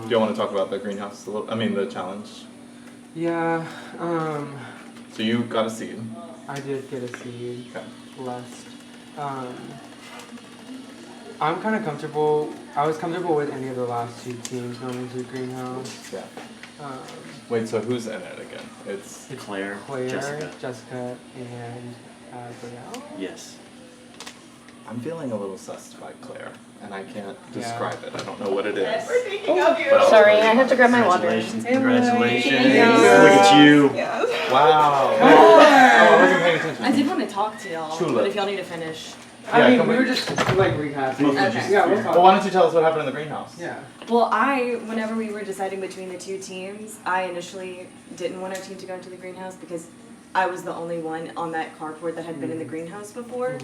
Do you want to talk about the greenhouse a little? I mean, the challenge. Yeah. So you got a seed. I did get a seed. Okay. Blessed. I'm kind of comfortable. I was comfortable with any of the last 2 teams going into the greenhouse. Yeah. Um, Wait, so who's in it again? It's Claire, Claire, Jessica. and Brielle. Yes. I'm feeling a little sussed by Claire, and I can't Yeah. describe it. I don't know what it is. We're thinking of you. But I'll Sorry, tell you I have to grab my water. Congratulations. Congratulations. Look at you. Yes. Wow. Oh, I wasn't paying attention. I did want to talk to y'all, Tulip. but if y'all need to finish. I Yeah, mean, come we on. were just like recapping. Mostly Okay. just Yeah, we'll fear. talk. Well, why don't you tell us what happened in the greenhouse? Yeah. Well, whenever we were deciding between the 2 teams, I initially didn't want our team to go into the greenhouse because I was the only one on that carport that had been in the greenhouse before.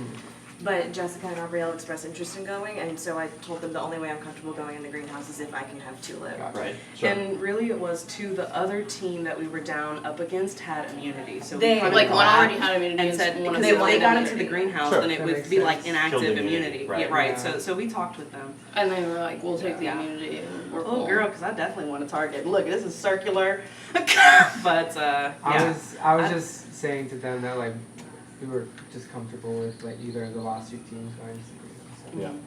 But Jessica and Gabrielle expressed interest in going, and so I told them the only way I'm comfortable going in the greenhouse is if I can have Tulip. Right. Sure. And really it was to the other team that we were down up against had immunity. So They- we kinda like, one laughed already had immunity and and said, one of because them if wanted they got immunity. into the greenhouse, Sure. then it That would makes be like sense. inactive Killed the immunity, immunity. right. Yeah, right. Yeah. So we talked with them. And they were like, we'll take the Yeah. immunity and we're Oh cool. girl, because I definitely want to target. Look, this is circular. But I yeah. was I- just saying to them that like we were just comfortable with like either of the last 2 teams going into the greenhouse.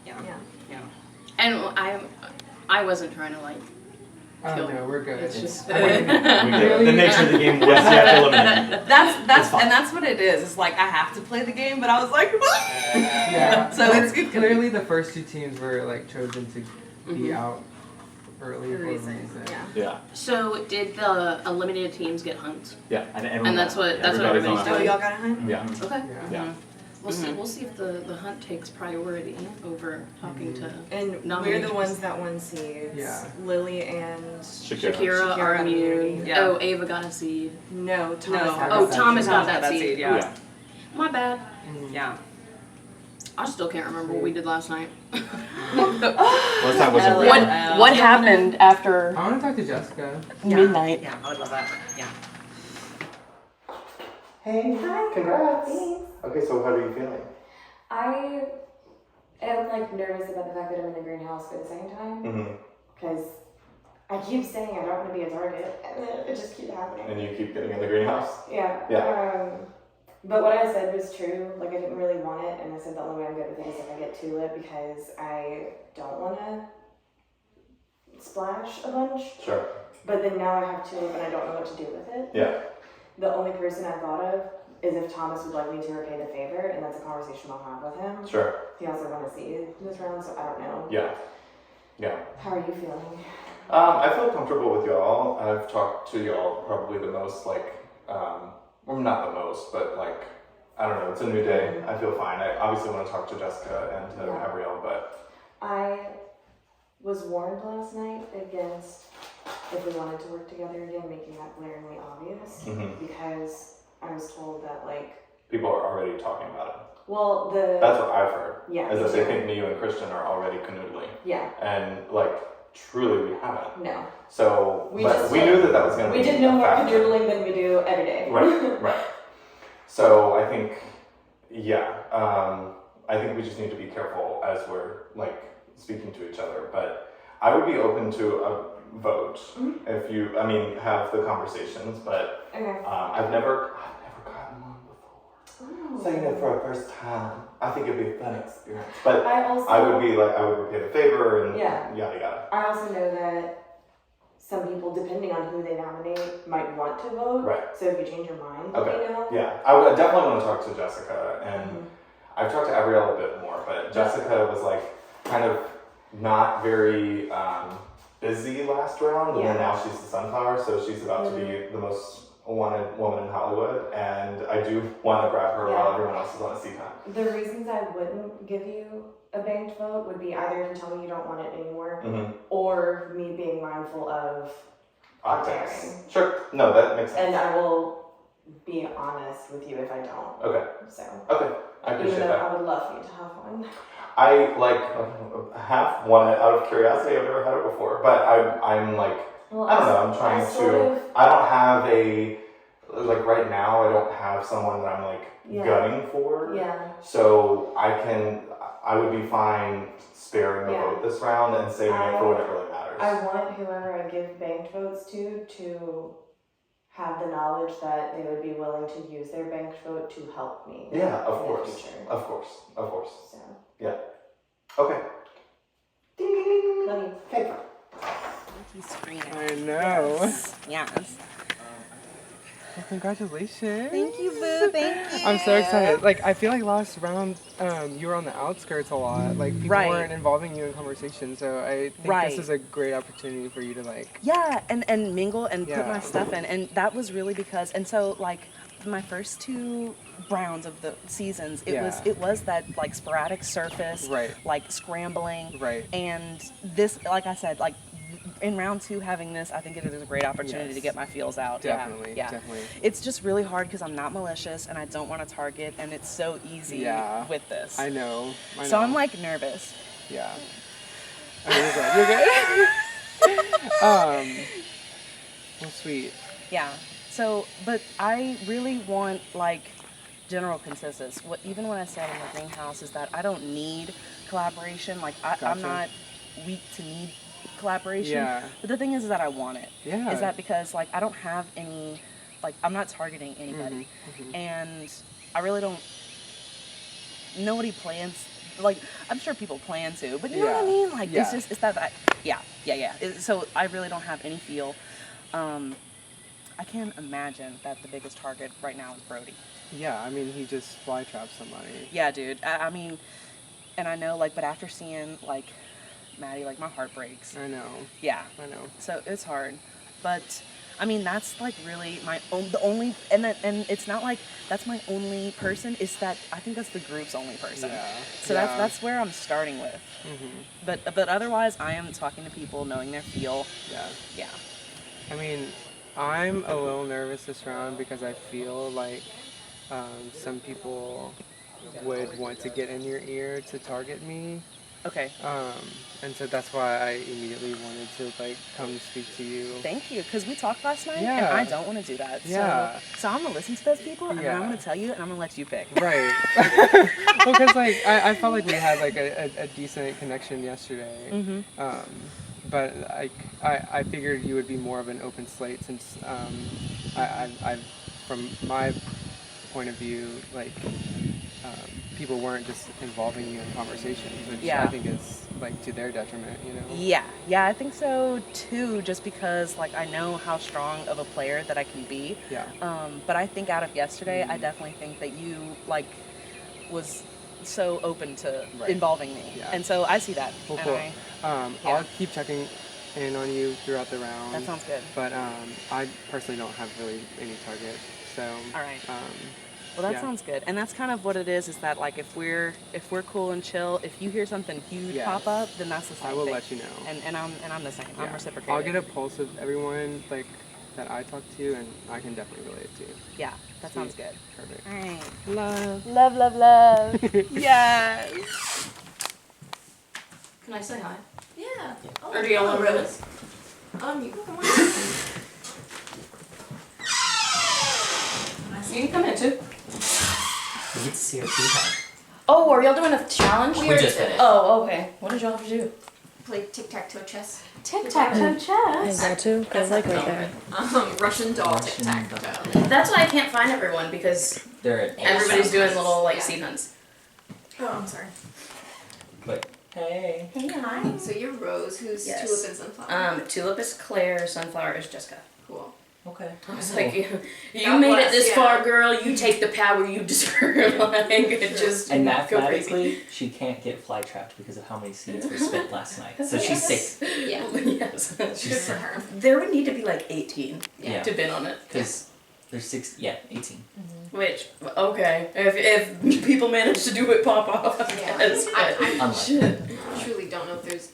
Yeah. Yeah. Yeah. Yeah. And I wasn't trying to like Oh kill. no, we're good. It's just We did. The nature of the game was you have to eliminate. That's fine. and that's what it is. It's like I have to play the game, but I was like, Yeah. So it's good. Clearly the first 2 teams were like chosen to be out early For for a a reason, reason. yeah. Yeah. So did the eliminated teams get hunts? Yeah. And that's what Everybody's everybody's on Oh, doing. y'all got a hunt? Yeah. Okay. Yeah. Yeah. We'll see if the hunt takes priority over talking to Mm-hmm. to And nominations. we're the ones that won seeds. Yeah. Lily and Shakira. Shakira, Shakira are got immune. immunity, yeah. Oh, Ava got a seed. no, Thomas. No, had oh, that Thomas seed. got that seed. Yeah. Yeah. My bad. Yeah. I still can't remember what we did last night. Last time was a What- real. What happened after I want to talk to Jessica. midnight? Yeah, I would love that. Yeah. Hey. Congrats. Okay, so how are you feeling? I am like nervous about the fact that I'm in the greenhouse for the second time Mm-hmm. because I keep saying I don't want to be a target and then it just keeps happening. And you keep getting in the greenhouse? Yeah. Yeah. But what I said was true. Like I didn't really want it, and I said the only way I'm good with it is if I get Tulip because I don't want to splash a bunch. Sure. But then now I have Tulip and I don't know what to do with it. Yeah. The only person I thought of is if Thomas would like me to repay the favor, and that's a conversation I'll have with him. Sure. He also won a seed this round, so I don't know. Yeah. Yeah. How are you feeling? I feel comfortable with y'all. I've talked to y'all probably the most, like, well, not the most, but like, I don't know, it's a new day. I feel fine. I obviously want to talk to Jessica and to Yeah. Gabrielle, but I was warned last night against if we wanted to work together again, making that glaringly obvious because I was told that like, people are already talking about well, it. That's what I've heard. yeah, Is that they sure. think me, you, and Christian are already canoodling. Yeah, And, like, truly we haven't. no. So, We but just we like- knew that was going to be We did no a more factor. canoodling than we do every day. Right, right. So I think, yeah, I think we just need to be careful as we're like speaking to each other. But I would be open to a vote if you, I mean, have the conversations. But Okay. I've never gotten one before. Oh. Saying it for a first time, I think it'd be a fun experience. But I also I would be like, I would repay the favor and Yeah. yada yada. I also know that some people, depending on who they nominate, might want to vote. Right. So if you change your mind, let Okay. me know. Yeah, I would definitely want to talk to Jessica, and Mhm. I've talked to Gabrielle a bit more, but Jessica was like kind of not very busy last round, and then Yeah. now she's the sunflower, so she's about to be the most wanted woman in Hollywood, and I do want to grab her while Yeah. everyone else is on a seat time. The reasons I wouldn't give you a banked vote would be either if you tell me you don't want it anymore, Mm-hmm. or me being mindful of Optics. Sure. No, that makes sense. and I will be honest with you if I don't. Okay. So Okay. I even appreciate though that. I would love for you to have one. I like half one out of curiosity. I've never had it before, but I'm like. Well, I don't know, I'm trying sort to, of- I don't have a, like right now, I don't have someone that I'm like Yeah. gunning for. Yeah. So I can, I would be fine sparing the Yeah. vote this round and saving it for when it really matters. I want whoever I give banked votes to have the knowledge that they would be willing to use their banked vote to help me. Yeah, of in course. the future. Of course. Of course. So, Okay. Ding, ding, ding, ding. love you. Okay. I know. Yes. Well, congratulations. Thank you, boo. Thank you. I'm so excited. Like, I feel like last round, you were on the outskirts a lot. Like, people Right. weren't involving you in conversation. So I think Right. this is a great opportunity for you to like. Yeah, and mingle and put my Yeah. stuff in. And that was really because, and so like my first 2 rounds of the seasons, it was that like sporadic surface, Right. like scrambling. Right. And this, like I said, like in round 2 having this, I think it is a great opportunity to Yes. get my feels out. Definitely. Yeah. Definitely. It's just really hard because I'm not malicious and I don't want to target, and it's so easy Yeah. with this. I know. So I'm like nervous. Yeah. Oh, you're good. You're good. Well, sweet. Yeah. So, but I really want like general consensus. Even what I said in the greenhouse is that I don't need collaboration. Like I'm Gotcha. not weak to need collaboration. Yeah. But the thing is that I want it. Yeah. Is that because like I don't have any, like I'm not targeting anybody, Mm-hmm, and I really don't. Nobody plans. Like I'm sure people plan to, but you know what I Yeah. mean. Like Yeah. it's that. Yeah. So I really don't have any feel. I can't imagine that the biggest target right now is Brody. Yeah. I mean, he just fly trapped somebody. Yeah, dude. I mean, and I know, like, but after seeing, like, Maddie, like, my heart breaks. I know. Yeah. I know. So it's hard. But, I mean, that's, like, really the only, and it's not like that's my only person. It's that, I think that's the group's only person. Yeah. So Yeah. that's where I'm starting with. Mm-hmm. But otherwise, I am talking to people, knowing their feel. Yeah. Yeah. I mean, I'm a little nervous this round because I feel like some people would want to get in your ear to target me. Okay. And so that's why I immediately wanted to like come speak to you. Thank you, because we talked last night, and Yeah. I don't want to do that. Yeah. So I'm gonna listen to those people, and then I'm Yeah. gonna tell you, and I'm gonna let you pick. Right. Because like I felt like we had like a decent connection yesterday. Mm-hmm. But like I figured you would be more of an open slate since I from my point of view like people weren't just involving you in conversations, which Yeah. I think is like to their detriment, you know. Yeah, I think so too. Just because like I know how strong of a player that I can be. Yeah. But I think out of yesterday, I definitely think that you like was so open to Right. involving me, Yeah. and so I see that. Well, and cool. yeah. I'll keep checking in on you throughout the round. That sounds good. But I personally don't have really any target, so. All right. Well, that yeah. sounds good, and that's kind of what it is. Is that like if we're cool and chill, if you hear something huge Yes. pop up, then that's the same I will thing. let you know. And I'm the same. I'm Yeah. reciprocating. I'll get a pulse of everyone like that I talk to, and I can definitely relate to. Yeah, that sounds good. Perfect. All right. Love. Love. Yes. Can I say hi? Yeah. Or do y'all want to Rose? You can come on. You can come in too. We get to see our peacock. Oh, are y'all doing a challenge? We just finished. Oh, okay. What did y'all have to do? Play tic-tac-toe chess. Tic-tac-toe chess. Go to, That's like right there. Russian doll Russian tic-tac-toe. That's why I can't find everyone because They're at everybody's doing little like Yeah. seed hunts. Oh, I'm sorry. But hey. Hey, hi. So you're Rose, who's Yes. Tulip and Sunflower. Tulip is Claire, Sunflower is Jessica. Cool. Okay. I was like, you God made bless, it this yeah. far, girl. You take the power you deserve. Like, it just And go crazy. mathematically, she can't get fly trapped because of how many seeds were spent last night. So she's safe. Yeah. Yes. Good She's for her. There would need to be like 18 Yeah. to bid on it. Because there's 18. Which, okay, if people manage to do it pop off, I Yeah. guess. I Unlike. Shit. truly don't know if there's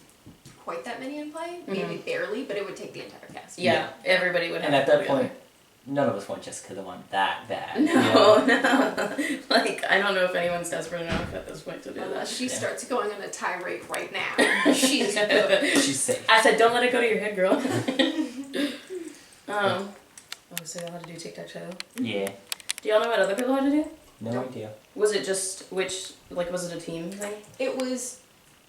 quite that many in play. Maybe barely, but it would take the entire cast. Yeah, everybody would have And at to that go together. point, none of us want Jessica to want that bad. No. Like, I don't know if anyone's desperate enough at this point to do that. Unless she Yeah. starts going on a tirade right now. She's good. She's safe. I said, don't let it go to your head, girl. Oh, so y'all how to do tic-tac-toe? Yeah. Do y'all know what other people how to do? No idea. Was it just was it a team thing? It was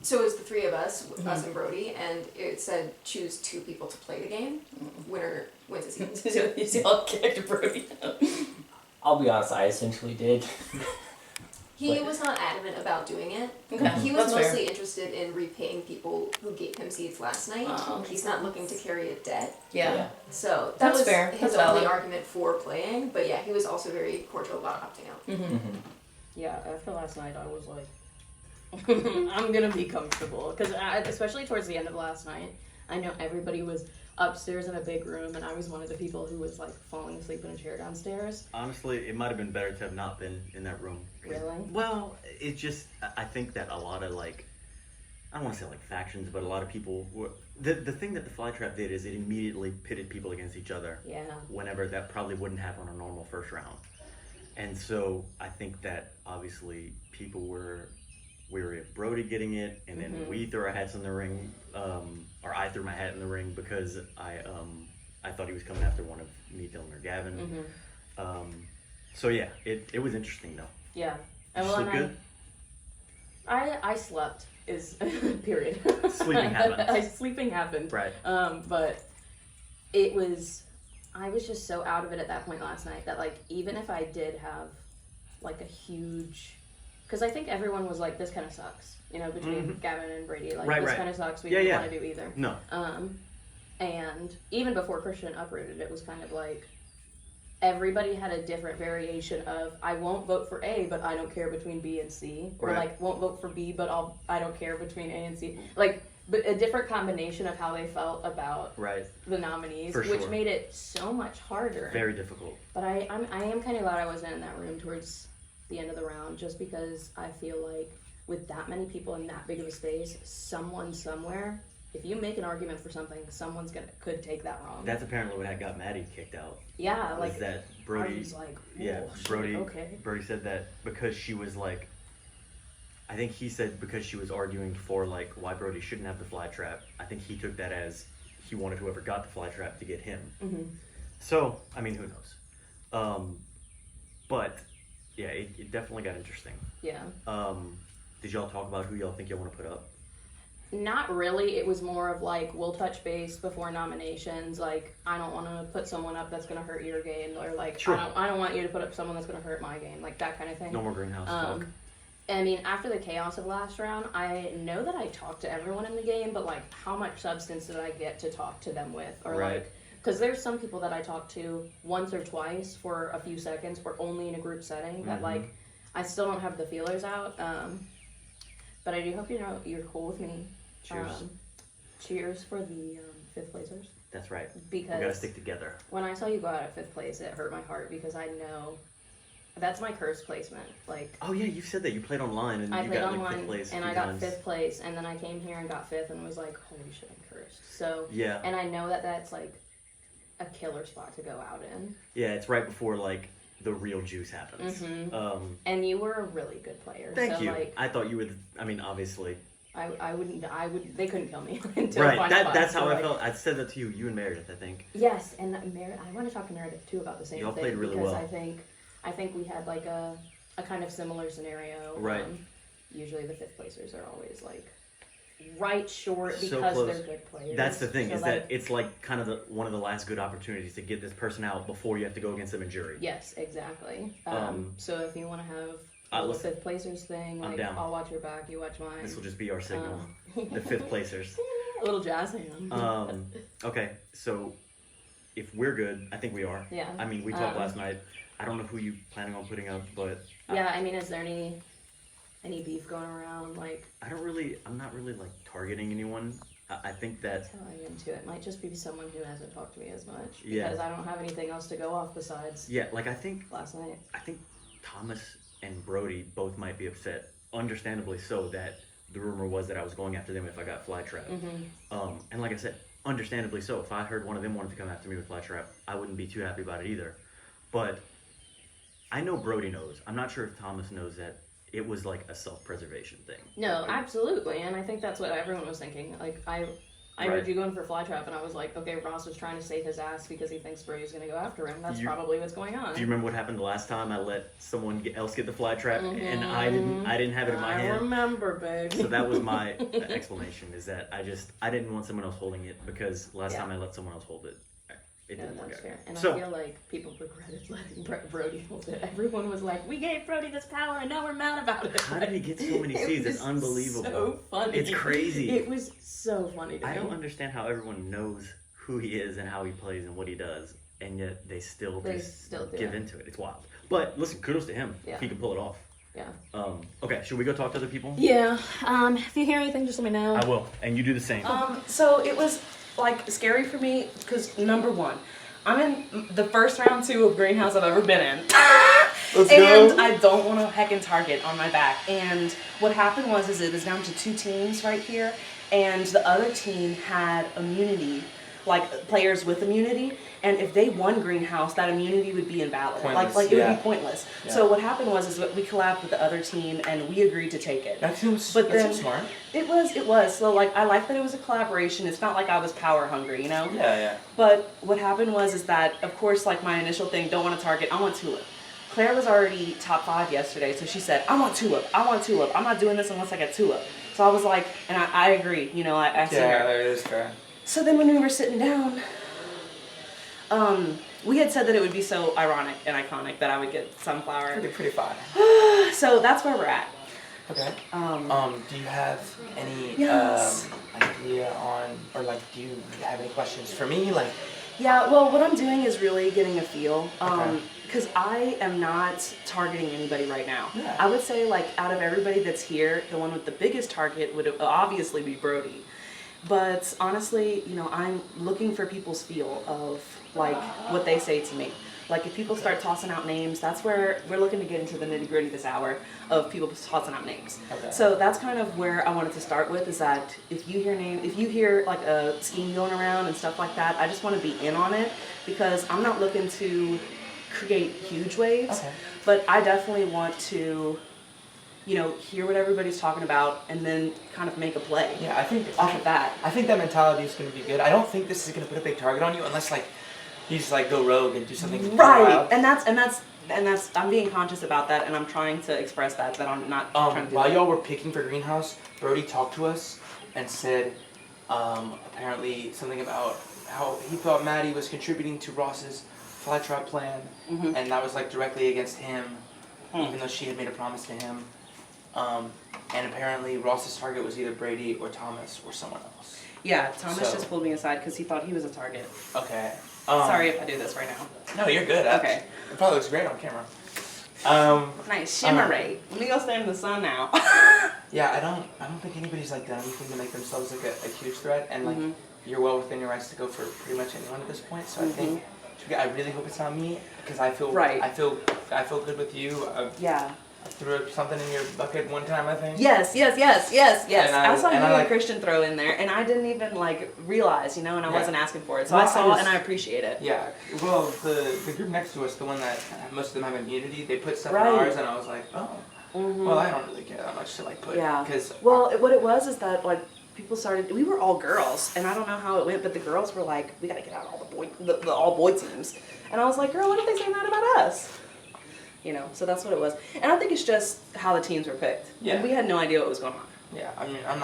the three of us, us and Brody, and it said choose 2 people to play the game. Winner wins the season. You see all kicked Brody. I'll be honest, I essentially did. He But- was not adamant about doing it. Okay, He was that's fair. mostly interested in repaying people who gave him seeds last night. Oh. He's not looking to carry a debt. Yeah. So that That's was fair. his That's only valid. argument for playing. But yeah, he was also very cordial about opting out. Mm-hmm. Mhm. Yeah, after last night, I was like, I'm gonna be comfortable. Because especially towards the end of last night, I know everybody was upstairs in a big room, and I was one of the people who was like falling asleep in a chair downstairs. Honestly, it might have been better to have not been in that room. Really? Well, it's just, I think that a lot of like, I don't want to say like factions, but a lot of people were, the thing that the Flytrap did is it immediately pitted people against each other. Yeah. Whenever that probably wouldn't happen on a normal first round. And so I think that obviously people were weary of Brody getting it, and then we threw our hats in the ring, or I threw my hat in the ring because I thought he was coming after one of me, Dylan, or Gavin. So yeah, it was interesting though. Yeah. Did you sleep good? I slept is period. Sleeping happens. Sleeping happened. Right. But it was, I was just so out of it at that point last night that like even if I did have like a huge, because I think everyone was like, this kind of sucks, you know, between Gavin and Brady, like Right, this right. kind of sucks. We Yeah, didn't yeah. want to do either. No. And even before Christian uprooted, it was kind of like everybody had a different variation of I won't vote for A, but I don't care between B and C, or Right. like won't vote for B, but I don't care between A and C. Like, but a different combination of how they felt about Right. the nominees, For which sure. made it so much harder. Very difficult. But I am kind of glad I wasn't in that room towards the end of the round, just because I feel like with that many people in that big of a space, someone somewhere, if you make an argument for something, someone's could take that wrong. That's apparently what had got Maddie kicked out. Yeah, Was like that I Brody? was like, Yeah, "Whoa, shit, Brody. Okay. Brody said that because she was like, I think he said because she was arguing for like why Brody shouldn't have the fly trap. I think he took that as he wanted whoever got the fly trap to get him. So I mean, who knows? But yeah, it definitely got interesting. Yeah. Did y'all talk about who y'all think y'all want to put up? Not really. It was more of like, we'll touch base before nominations. Like, I don't want to put someone up that's going to hurt your game, or like, Sure. I don't want you to put up someone that's going to hurt my game, like that kind of thing. No more greenhouse talk. I mean, after the chaos of last round, I know that I talked to everyone in the game, but like, how much substance did I get to talk to them with, or Right. like, because there's some people that I talked to once or twice for a few seconds, or only in a group setting, that like, I still don't have the feelers out. But I do hope you're cool with me. Cheers. Cheers for the fifth placers. That's right. Because We gotta stick together. when I saw you go out at fifth place, it hurt my heart because I know that's my cursed placement. Like, Oh yeah, you said that you played online and I you played got like online fifth place. and a I few got times. fifth place, and then I came here and got fifth and was like, holy shit, I'm cursed. So Yeah. and I know that that's like a killer spot to go out in. Yeah, it's right before like the real juice happens. And you were a really good player. Thank so you. like I thought you would. I mean, obviously. I would they couldn't kill me until Right. final five, That's so, how I like, felt. I said that to you. You and Meredith, I think. Yes, and I want to talk to Meredith too about the same Y'all thing played really because well. I think we had like a kind of similar scenario. Right. Usually the fifth placers are always like right short So because close. they're good players. That's the thing So, is like, that it's like kind of one of the last good opportunities to get this person out before you have to go against them in jury. yes, exactly. So if you want to have a little listen, fifth placers thing, I'm like down. I'll watch your back, you watch mine. This will just be our signal. The fifth placers. A little jazz hand. Okay, so if we're good, I think we are. Yeah. I mean, we talked last night. I don't know who you planning on putting up, but Yeah, I mean, is there any beef going around? Like, I'm not really like targeting anyone. I think that that's how I'm into it. Might just be someone who hasn't talked to me as much Yeah. because I don't have anything else to go off besides yeah, like I think last night. Thomas and Brody both might be upset, understandably so, that the rumor was that I was going after them if I got fly trap. And like I said, understandably so. If I heard one of them wanted to come after me with fly trap, I wouldn't be too happy about it either. But I know Brody knows. I'm not sure if Thomas knows that it was like a self-preservation thing. No, absolutely, and I think that's what everyone was thinking. Like, I I heard you going for Flytrap, and I was like, okay, Ross is trying to save his ass because he thinks Brady's going to go after him. That's probably what's going on. Do you remember what happened the last time I let someone else get the fly trap and I didn't have it in my hand? I remember, babe. So that was my explanation, is that I didn't want someone else holding it because last time I let someone else hold it, it didn't work out. Fair. And So- I feel like people regretted letting Brody hold it. Everyone was like, we gave Brody this power and now we're mad about it. How did he get so many seeds? It's unbelievable. So funny. It's crazy. It was so funny to me. I don't understand how everyone knows who he is and how he plays and what he does, and yet they still do give it. into it. It's wild. But listen, kudos to him if he can pull it off. Yeah. Okay, should we go talk to other people? Yeah. If you hear anything, just let me know. I will, and you do the same. So it was like scary for me because number one, I'm in the first round 2 of Greenhouse I've ever been in. And I don't want a heckin' target on my back. And what happened was it was down to 2 teams right here, and the other team had immunity, like players with immunity. And if they won Greenhouse, that immunity would be invalid. Pointless, Like it would be pointless. Yeah. So what happened was that we collabed with the other team and we agreed to take it. That seems smart. It was. So like I like that it was a collaboration. It's not like I was power hungry, you know? Yeah. But what happened was that of course like my initial thing, don't want to target, I want Tulip. Claire was already top 5 yesterday, so she said, I want Tulip. I'm not doing this unless I get Tulip. So I was like, and I agree, you know, I see her. Yeah, that is fair. So then when we were sitting down, we had said that it would be so ironic and iconic that I would get Sunflower. Pretty fire. So that's where we're at. Okay. Do you have any Yes. idea on, or like, do you have any questions for me? Like, Yeah, well, what I'm doing is really getting a feel. Okay. Because I am not targeting anybody right now. Yeah. I would say, like, out of everybody that's here, the one with the biggest target would obviously be Brody. But honestly, you know, I'm looking for people's feel of, like, what they say to me. Like, if people start tossing out names, that's where we're looking to get into the nitty-gritty this hour of people tossing out names. Okay. So that's kind of where I wanted to start with, is that if you hear like a scheme going around and stuff like that, I just want to be in on it, because I'm not looking to create huge waves, Okay. but I definitely want to, you know, hear what everybody's talking about and then kind of make a play yeah, I think off of that. I think that mentality is going to be good. I don't think this is going to put a big target on you unless like you just like go rogue and do something Right, wild. and that's I'm being conscious about that, and I'm trying to express that I'm not trying to do While that. y'all were picking for Greenhouse, Brody talked to us and said apparently something about how he thought Maddie was contributing to Ross's flytrap plan, and that was like directly against him, even though she had made a promise to him. And apparently Ross's target was either Brady or Thomas or someone else. Yeah, Thomas So- just pulled me aside because he thought he was a target. Okay. Sorry if I do this right now. No, you're good. Okay. It probably looks great on camera. Nice shimmer rate. Let me go stand in the sun now. Yeah, I don't think anybody's like done anything to make themselves like a huge threat, and like you're well within your rights to go for pretty much anyone at this point. So I think I really hope it's not me, because I feel Right. I feel good with you. Yeah. I threw something in your bucket one time, I think. Yes. And I saw you and I and like- Christian throw in there, and I didn't even like realize, you know, and I Yeah. wasn't asking for it. So Well, I saw I and I appreciate it. Yeah. Well, the group next to us, the one that most of them have immunity, they put stuff Right. in ours, and I was like, oh. Well, I don't really care that much to like put. Yeah. Because What it was is that like people started. We were all girls, and I don't know how it went, but the girls were like, "We gotta get out all the all boy teams," and I was like, "Girl, what if they say that about us?" You know. So that's what it was, and I think it's just how the teams were picked. Yeah. And we had no idea what was going on. yeah, I mean, I'm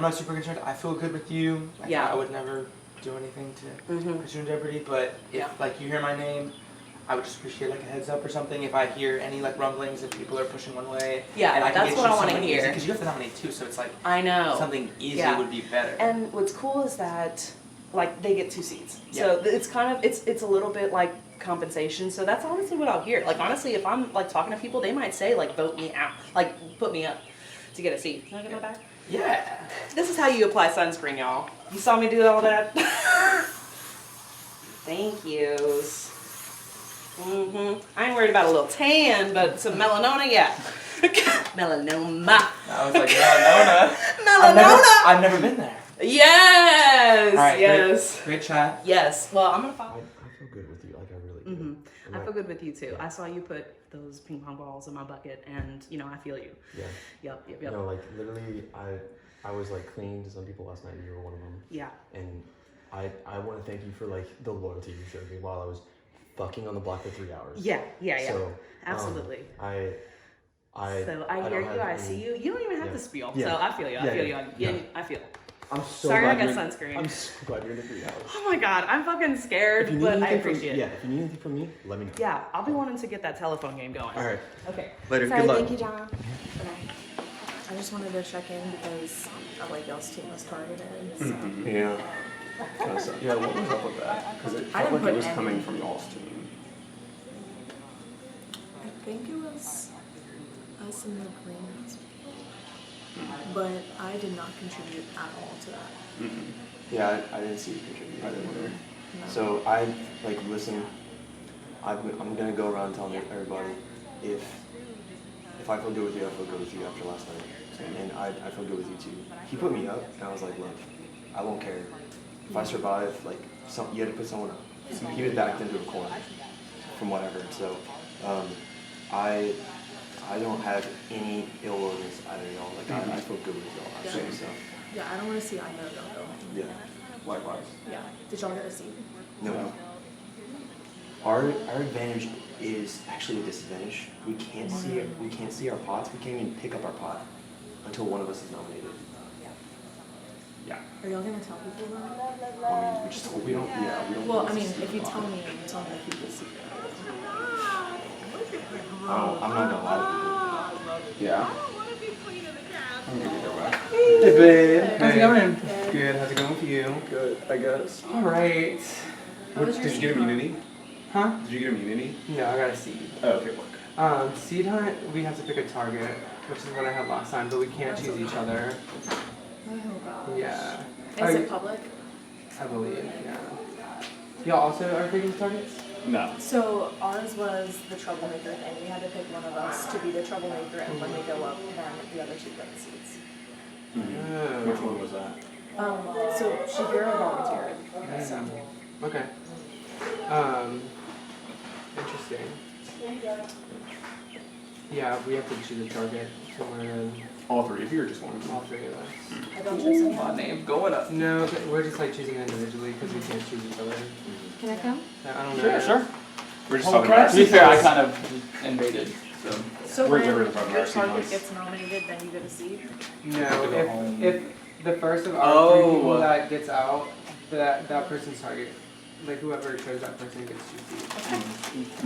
not super concerned. I feel good with you. Like, Yeah. I would never do anything to put you in jeopardy, but if like you hear my name, I would just appreciate like a heads up or something. If I hear any like rumblings that people are pushing one way, Yeah, and I can that's get what you I wanna someone hear. easy, because you have to nominate too, so it's like I know. something easy Yeah. would be better. And what's cool is that like they get 2 seats. Yeah. So it's kind of it's a little bit like compensation. So that's honestly what I'll hear. Like honestly, if I'm like talking to people, they might say like vote me out, like put me up to get a seat. Can I get my back? Yeah. This is how you apply sunscreen, y'all. You saw me do all that. Thank yous. I ain't worried about a little tan, but some melanoma, yeah. Melanoma. I was like, no. Melanoma. I've never been there. Yes. All right, yes. Great chat. Yes. Well, I'm gonna follow. I feel good with you, like I really do. I feel good with you too. I saw you put those ping pong balls in my bucket, and you know I feel you. Yeah. Yep. No, like literally, I was like clinging to some people last night, and you were one of them. Yeah. And I want to thank you for like the loyalty you showed me while I was fucking on the block for 3 hours. Yeah. So, absolutely. So I don't hear you. have I any- see you. You don't even have to spiel. Yeah. So I feel you. I Yeah, feel yeah, you. yeah. I feel. I'm so Sorry, glad I got you're in- sunscreen. I'm so glad you're in the greenhouse. Oh my god, I'm fucking scared, If you need but I anything from- appreciate it. Yeah, if you need anything from me, let me know. Yeah, I'll be wanting to get that telephone game going. All right. Okay. Later. Sorry, Good luck. thank you, John. I just wanted to check in because I like y'all's team was targeted. So. Yeah. Yeah, what was up with that? Because it I felt didn't like it put was any- coming from y'all's team. I think it was us in the greenhouse, but I did not contribute at all to that. Yeah, I didn't see you contribute either. No. So I like listen. I'm gonna go around telling everybody if I feel good with you, I feel good with you after last night, and I feel good with you too. He put me up, and I was like, look, I won't care if I survive. Like you had to put someone up. So he was backed into a corner from whatever. So I don't have any ill will against either of y'all. Like I feel good with y'all actually. So Yeah, I don't want to see I know don't go home. yeah, likewise. Yeah. Did y'all get a seat? No. Our advantage is actually a disadvantage. We can't see it. We can't see our pots. We can't even pick up our pot until one of us is nominated. Yeah. Are y'all gonna tell people that? I mean, we just we don't. Yeah, we don't. Well, I mean, if you tell me, you tell me to keep the secret. Oh, I'm not gonna lie to people. Yeah. Hey babe, how's it going? Good. How's it going with you? Good, I guess. All right. Did you get immunity? Huh? Did you get immunity? No, I got a seed. Oh, okay. Work. Seed hunt, we have to pick a target, which is what I had last time, but we can't choose each other. Oh gosh. Yeah. Is it public? I believe, yeah. Y'all also are picking targets? No. So ours was the troublemaker thing. We had to pick one of us to be the troublemaker, and when we go up, then the other two get the seats. Oh. Which one was that? So Shakira volunteered. So. Okay. Interesting. Yeah, we have to choose a target. So we're all three of you or just one? All three of us. I don't choose someone. My name going up. No, we're just like choosing individually because we can't choose each other. Can I come? I don't know. Sure. We're just Oh, talking can I about. To be fair, I kind of invaded. So we're when different from your our target sequence. gets nominated, then you get a seat? No, if the first of our three people that gets out, that person's target, like whoever chose that person gets two seats.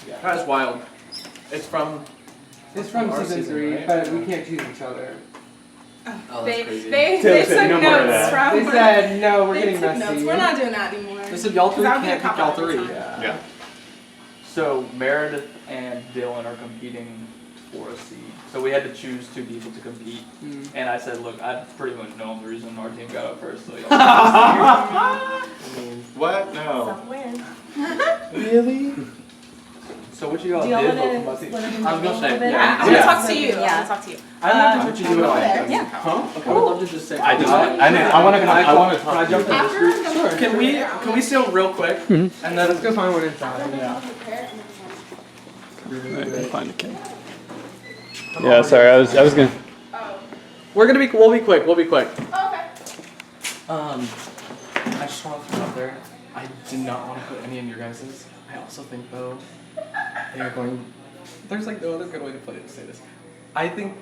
Yeah. That's wild. It's from our season 3, right? but we can't choose each other. Oh, They that's crazy. took no more of notes that. from. They said, no, we're they getting took messy. notes. We're not doing that anymore. They said y'all three 'Cause I'll get can't a pick y'all cop every three. time. Yeah. So Meredith and Dylan are competing for a seat. So we had to choose two people to compete. And I said, look, I pretty much know the reason our team got up first. So y'all What? No. Somewhere. Really? So what you all Do y'all did wanna vote for my team? split up into I was gonna a say, little bit? yeah. I'm gonna talk to you. I'm Yeah. gonna talk to you. I don't know what you do at all. Yeah. Huh? Okay. I would love to just say. I want to. I want to Can I talk. jump in this group? Sure. Can we steal real quick? And then let's go find one inside. Yeah. Find a kid. Yeah, sorry, I was gonna. We'll be quick. We'll be quick. Okay. I just want to throw out there. I did not want to put any in your guys's. I also think though they are going. There's like no other good way to play it to say this. I think.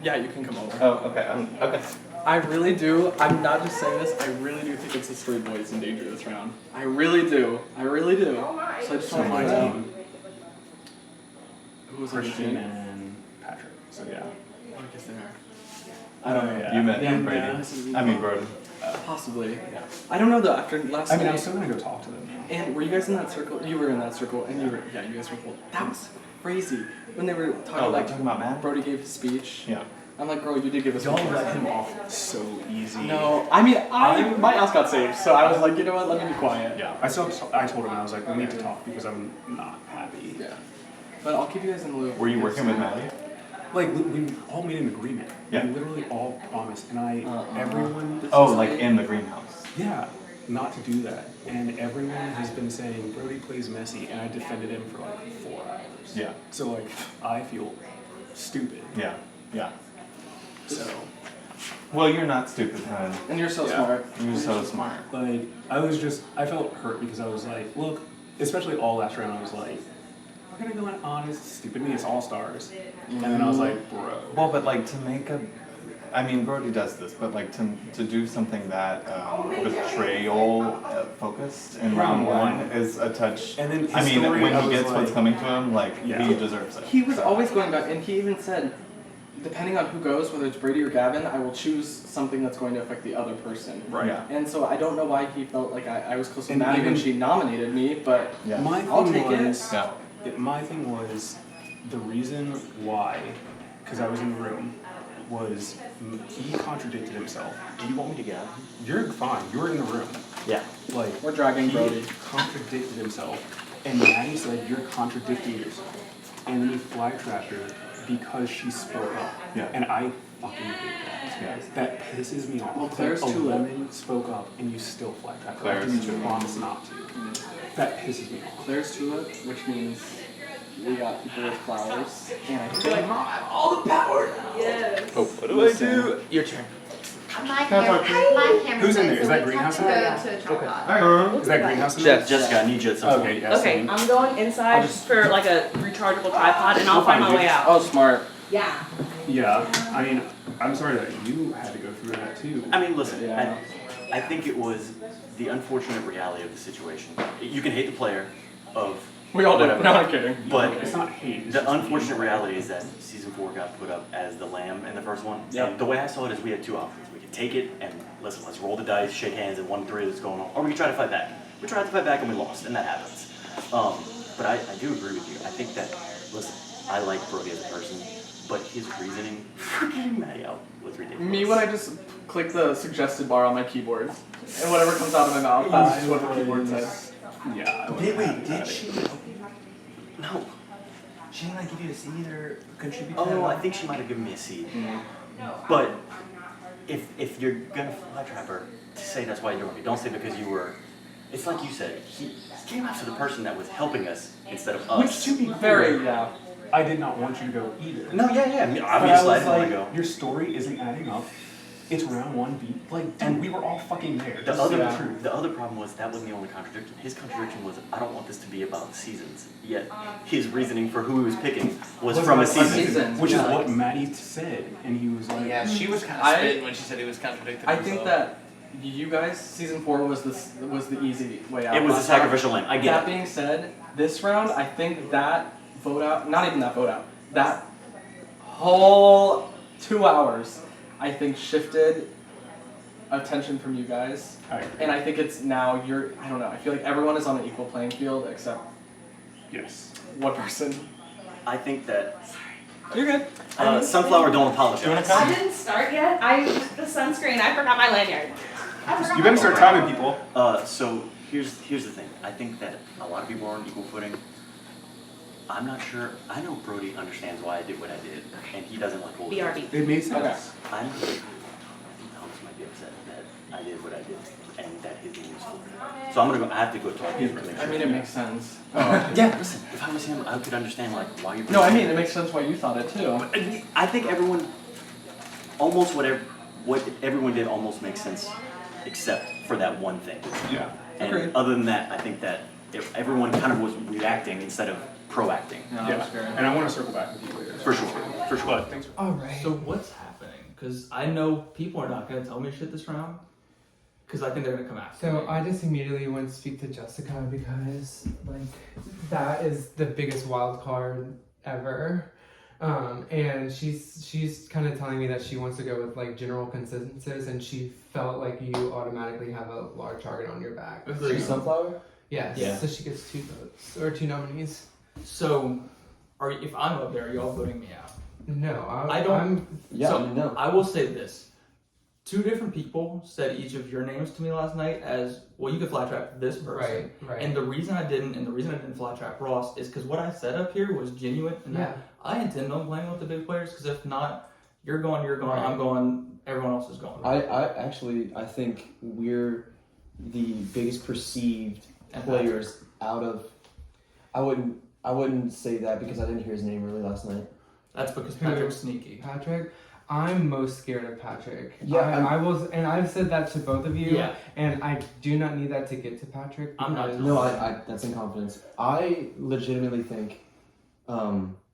Yeah, you can come over. Oh, okay. Okay. I really do. I'm not just saying this. I really do think it's the three boys in danger this round. I really do. I really do. So I just want to my point out. team. Who was on the Christian team? and Patrick. So yeah. I guess they are. I don't know. You met Brady. I mean Brody. Possibly. Yeah. I don't know though. After last I mean, night. I'm still gonna go talk to them. And were you guys in that circle? You were in that circle, and you were. Yeah, you guys were cool. That was crazy when they were talking Oh, like talking about Matt? Brody gave his speech. Yeah. I'm like, girl, you did give us. Y'all let him off so easy. No, I mean, my ass got saved, so I was like, you know what? Let me be quiet. Yeah. I told him I was like, we need to talk because I'm not happy. Yeah. But I'll keep you guys in the loop. Were you working with Maddie? Like we all made an agreement. Yeah. We literally all promised, and everyone. Oh, like in the greenhouse. Yeah, not to do that, and everyone has been saying Brody plays messy, and I defended him for like 4 hours. Yeah. So like I feel stupid. Yeah. Yeah. So. Well, you're not stupid, hun. And you're so Yeah. smart. You're so smart. Like, I felt hurt because I was like, look, especially all last round, I was like, we're gonna go in honest, stupid me, it's all stars. And then I was like, bro. Well, but like to make a, I mean, Brody does this, but like to do something that betrayal focused in round one is a touch. And then his I mean, story, when I he was gets what's like- coming to him, like Yeah. he deserves it. He was always going back, and he even said, depending on who goes, whether it's Brady or Gavin, I will choose something that's going to affect the other person. Right. Yeah. And so I don't know why he felt like I was close to And Maddie when even- she nominated me, but Yeah. My I'll thing take was, Yeah. my thing was, the reason why, because I was in the room, was he contradicted himself. Do you want me to get out? You're fine, you were in the room. Yeah. Like, we're dragging he Brody. contradicted himself, and Maddie said, you're contradicting yourself. And then he flag trapped her because she spoke up. Yeah. And I fucking hate that. Yeah. That pisses me off. Well, Claire's that a too late. woman spoke up and you still flag trapped her. Claire's After too you late. promised not to. That pisses me off. There's tulip, which means we got people with flowers, and I feel like Mom, I have all the power now. Yes. Oh, what do I do? Your turn. My Can I talk camera, my camera Who's in says there? Is that that we greenhouse have in to there? go to a tripod. Alright. Is that greenhouse in there? Jessica, I need you at some point. Okay, yeah. Okay, same. I'm going inside for like a rechargeable tripod, and I'll We'll find find my you. way out. Oh, smart. Yeah. Yeah, I mean, I'm sorry that you had to go through that too. I mean, listen, Yeah. I think it was the unfortunate reality of the situation. You can hate the player of We all did. whatever, No, I'm kidding. but It's not hate. It's the just unfortunate reality is that season 4 got put up as the lamb in the first one. Yep. And the way I saw it is we had two options. We could take it and listen, let's roll the dice, shake hands, and 1-3 that's going on, or we could try to fight back. We tried to fight back and we lost, and that happens. But I do agree with you. I think that, listen, I like Brody as a person, but his reasoning for getting Maddie out was ridiculous. Me when I just click the suggested bar on my keyboard, and whatever comes out of my mouth, that's just what the keyboard says. Yeah. I wouldn't Did, wait, have did that. she? No. She didn't like give you a seed or contribute to Oh, that? I think she might have given me a seed. But if you're gonna fly trap her, say that's why you're doing it. Don't say because you were. It's like you said. He came after the person that was helping us instead of us. Which to be Very, clear, yeah. I did not want you to go either. No, yeah. I mean, But I obviously, I was didn't want like, to go. your story isn't adding up. It's round one beat. Like, dude, we were all fucking there. The This other, is the truth. the other problem was that wasn't the only contradiction. His contradiction was, I don't want this to be about seasons. Yet his reasoning for who he was picking was from a season. Which is yeah. what Maddie said, and he was like, Yeah, she was kind of I- spitting when she said he was contradicting I himself. think that you guys, season 4 was the easy way out. It was the last round. sacrificial lamb. I get That it. being said, this round, I think that vote out, not even that vote out, that whole 2 hours, I think shifted attention from you guys. I agree. And I think it's now I don't know, I feel like everyone is on an equal playing field except yes. one person. I think that You're good. Sunflower don't apologize. I didn't start yet. The sunscreen. I forgot my lanyard. You better start timing people. So here's the thing. I think that a lot of people are on equal footing. I'm not sure. I know Brody understands why I did what I did, and he doesn't like bullshit. BRB. It made sense. Okay. I think Thomas might be upset that I did what I did, and that his name was full. So I have to go talk to him. to make I sure. mean, it makes sense. Yeah, listen. If I was him, I could understand like why you. No, I mean, it makes sense why you thought it too. I think everyone, almost what everyone did almost makes sense, except for that one thing. Yeah. And Agreed. other than that, I think that everyone kind of was reacting instead of proacting. No, Yeah. that's fair. And I want to circle back with you later. For sure. For sure. But thanks for Alright. So what's happening? Because I know people are not going to tell me shit this round. Because I think they're going to come after So me. I just immediately went to speak to Jessica because like that is the biggest wild card ever. And she's kind of telling me that she wants to go with like general consensus, and she felt like you automatically have a large target on your back. Agreed. Sunflower? Yes. Yeah. So she gets 2 votes or 2 nominees. So, if I'm up there, are y'all voting me out? No, I don't. I'm, Yeah, so, I mean, no. I will say this. 2 different people said each of your names to me last night as, well, you could fly trap this person. right. And the reason I didn't fly trap Ross is because what I said up here was genuine. And Yeah. I intend on playing with the big players because if not, you're going, Right. I'm going, everyone else is going. I think we're the biggest perceived players out of. I wouldn't say that because I didn't hear his name really last night. That's because Patrick's sneaky. Patrick, I'm most scared of Patrick. Yeah, I was, and I've said that to both of you. Yeah. And I do not need that to get to Patrick. I'm not- No, I that's in confidence. I legitimately think,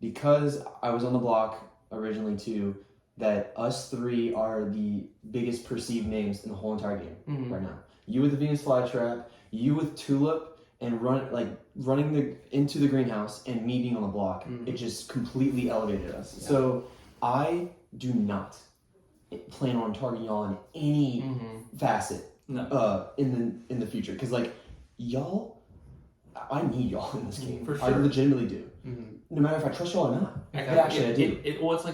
because I was on the block originally too, that us three are the biggest perceived names in the whole entire game right now. You with the Venus Flytrap, you with Tulip, and running into the greenhouse, and me being on the block. It just completely elevated us. Yeah. So I do not plan on targeting y'all in any facet in the future, because like y'all, I need y'all in this game. For sure. I legitimately do. No matter if I trust y'all or not. Actually, I do. It's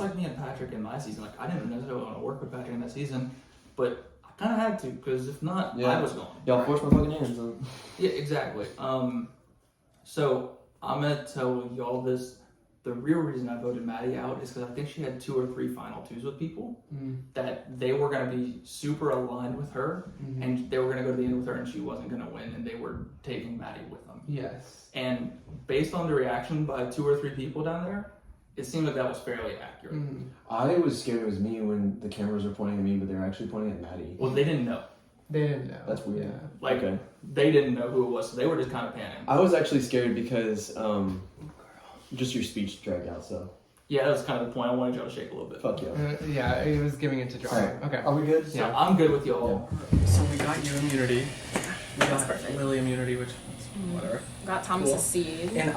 like me and Patrick in my season. Like I didn't necessarily want to work with Patrick in that season, but I kind of had to, because if not, I was gone. Y'all forced my fucking hands. Yeah, exactly. So I'm gonna tell y'all this. The real reason I voted Maddie out is because I think she had 2 or 3 final twos with people that they were gonna be super aligned with her, and they were gonna go to the end with her, and she wasn't gonna win, and they were taking Maddie with them. Yes. And based on the reaction by 2 or 3 people down there, it seemed like that was fairly accurate. I was scared it was me when the cameras were pointing at me, but they were actually pointing at Maddie. Well, they didn't know. They didn't know. That's weird. Yeah. Like, they didn't know who it was, so they were just kind of panicking. I was actually scared because just your speech dragged out, so. Yeah, that was kind of the point. I wanted y'all to shake a little bit. Fuck yeah. Yeah, it was giving it to John. Alright. Okay. Are we good? So I'm good with y'all. So we got you immunity. We That's got perfect. Lily immunity, which whatever. Got Thomas's Cool. seed. And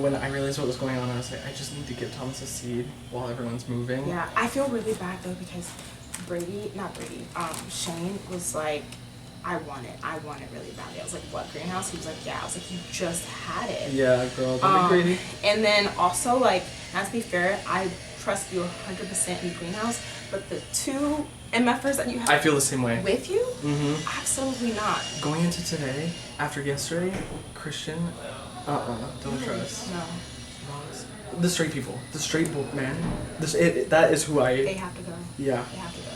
when I realized what was going on, I was like, I just need to give Thomas a seed while everyone's moving. Yeah, I feel really bad though because Shane was like, I want it really badly. I was like, what, greenhouse? He was like, yeah. I was like, you just had it. Yeah, girl, don't be greedy. And then also, like, not to be fair, I trust you 100% in greenhouse, but the 2 MFers that you have I feel the same way. with you, absolutely not. Going into today, after yesterday, Christian, don't trust. No. The straight people, the straight book man. That is who They have to go. Yeah. They have to go.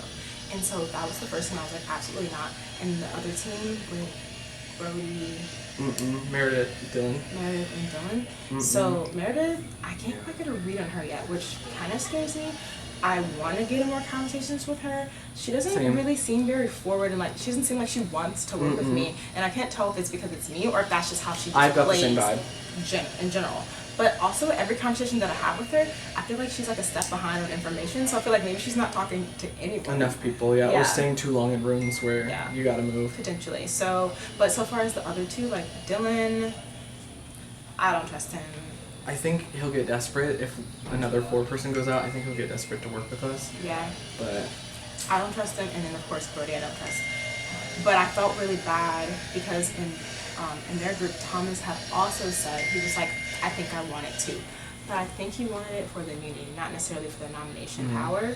And so that was the first time I was like, absolutely not. And the other team with Brody, Meredith, Dylan. and Dylan. So Meredith, I can't quite get a read on her yet, which kind of scares me. I want to get in more conversations with her. She doesn't really seem very forward, and like she doesn't seem like she wants to work with me. And I can't tell if it's because it's me or if that's just how she just I've got the plays same vibe. in general. But also every conversation that I have with her, I feel like she's like a step behind on information. So I feel like maybe she's not talking to anyone. Enough people, yeah. Or staying too long in rooms where you gotta move. Potentially. So, but so far as the other 2, like Dylan, I don't trust him. I think he'll get desperate if another 4 person goes out. I think he'll get desperate to work with us. Yeah. But I don't trust him, and then of course Brody I don't trust. But I felt really bad because in their group, Thomas had also said, he was like, I think I want it too. But I think he wanted it for the immunity, not necessarily for the nomination power.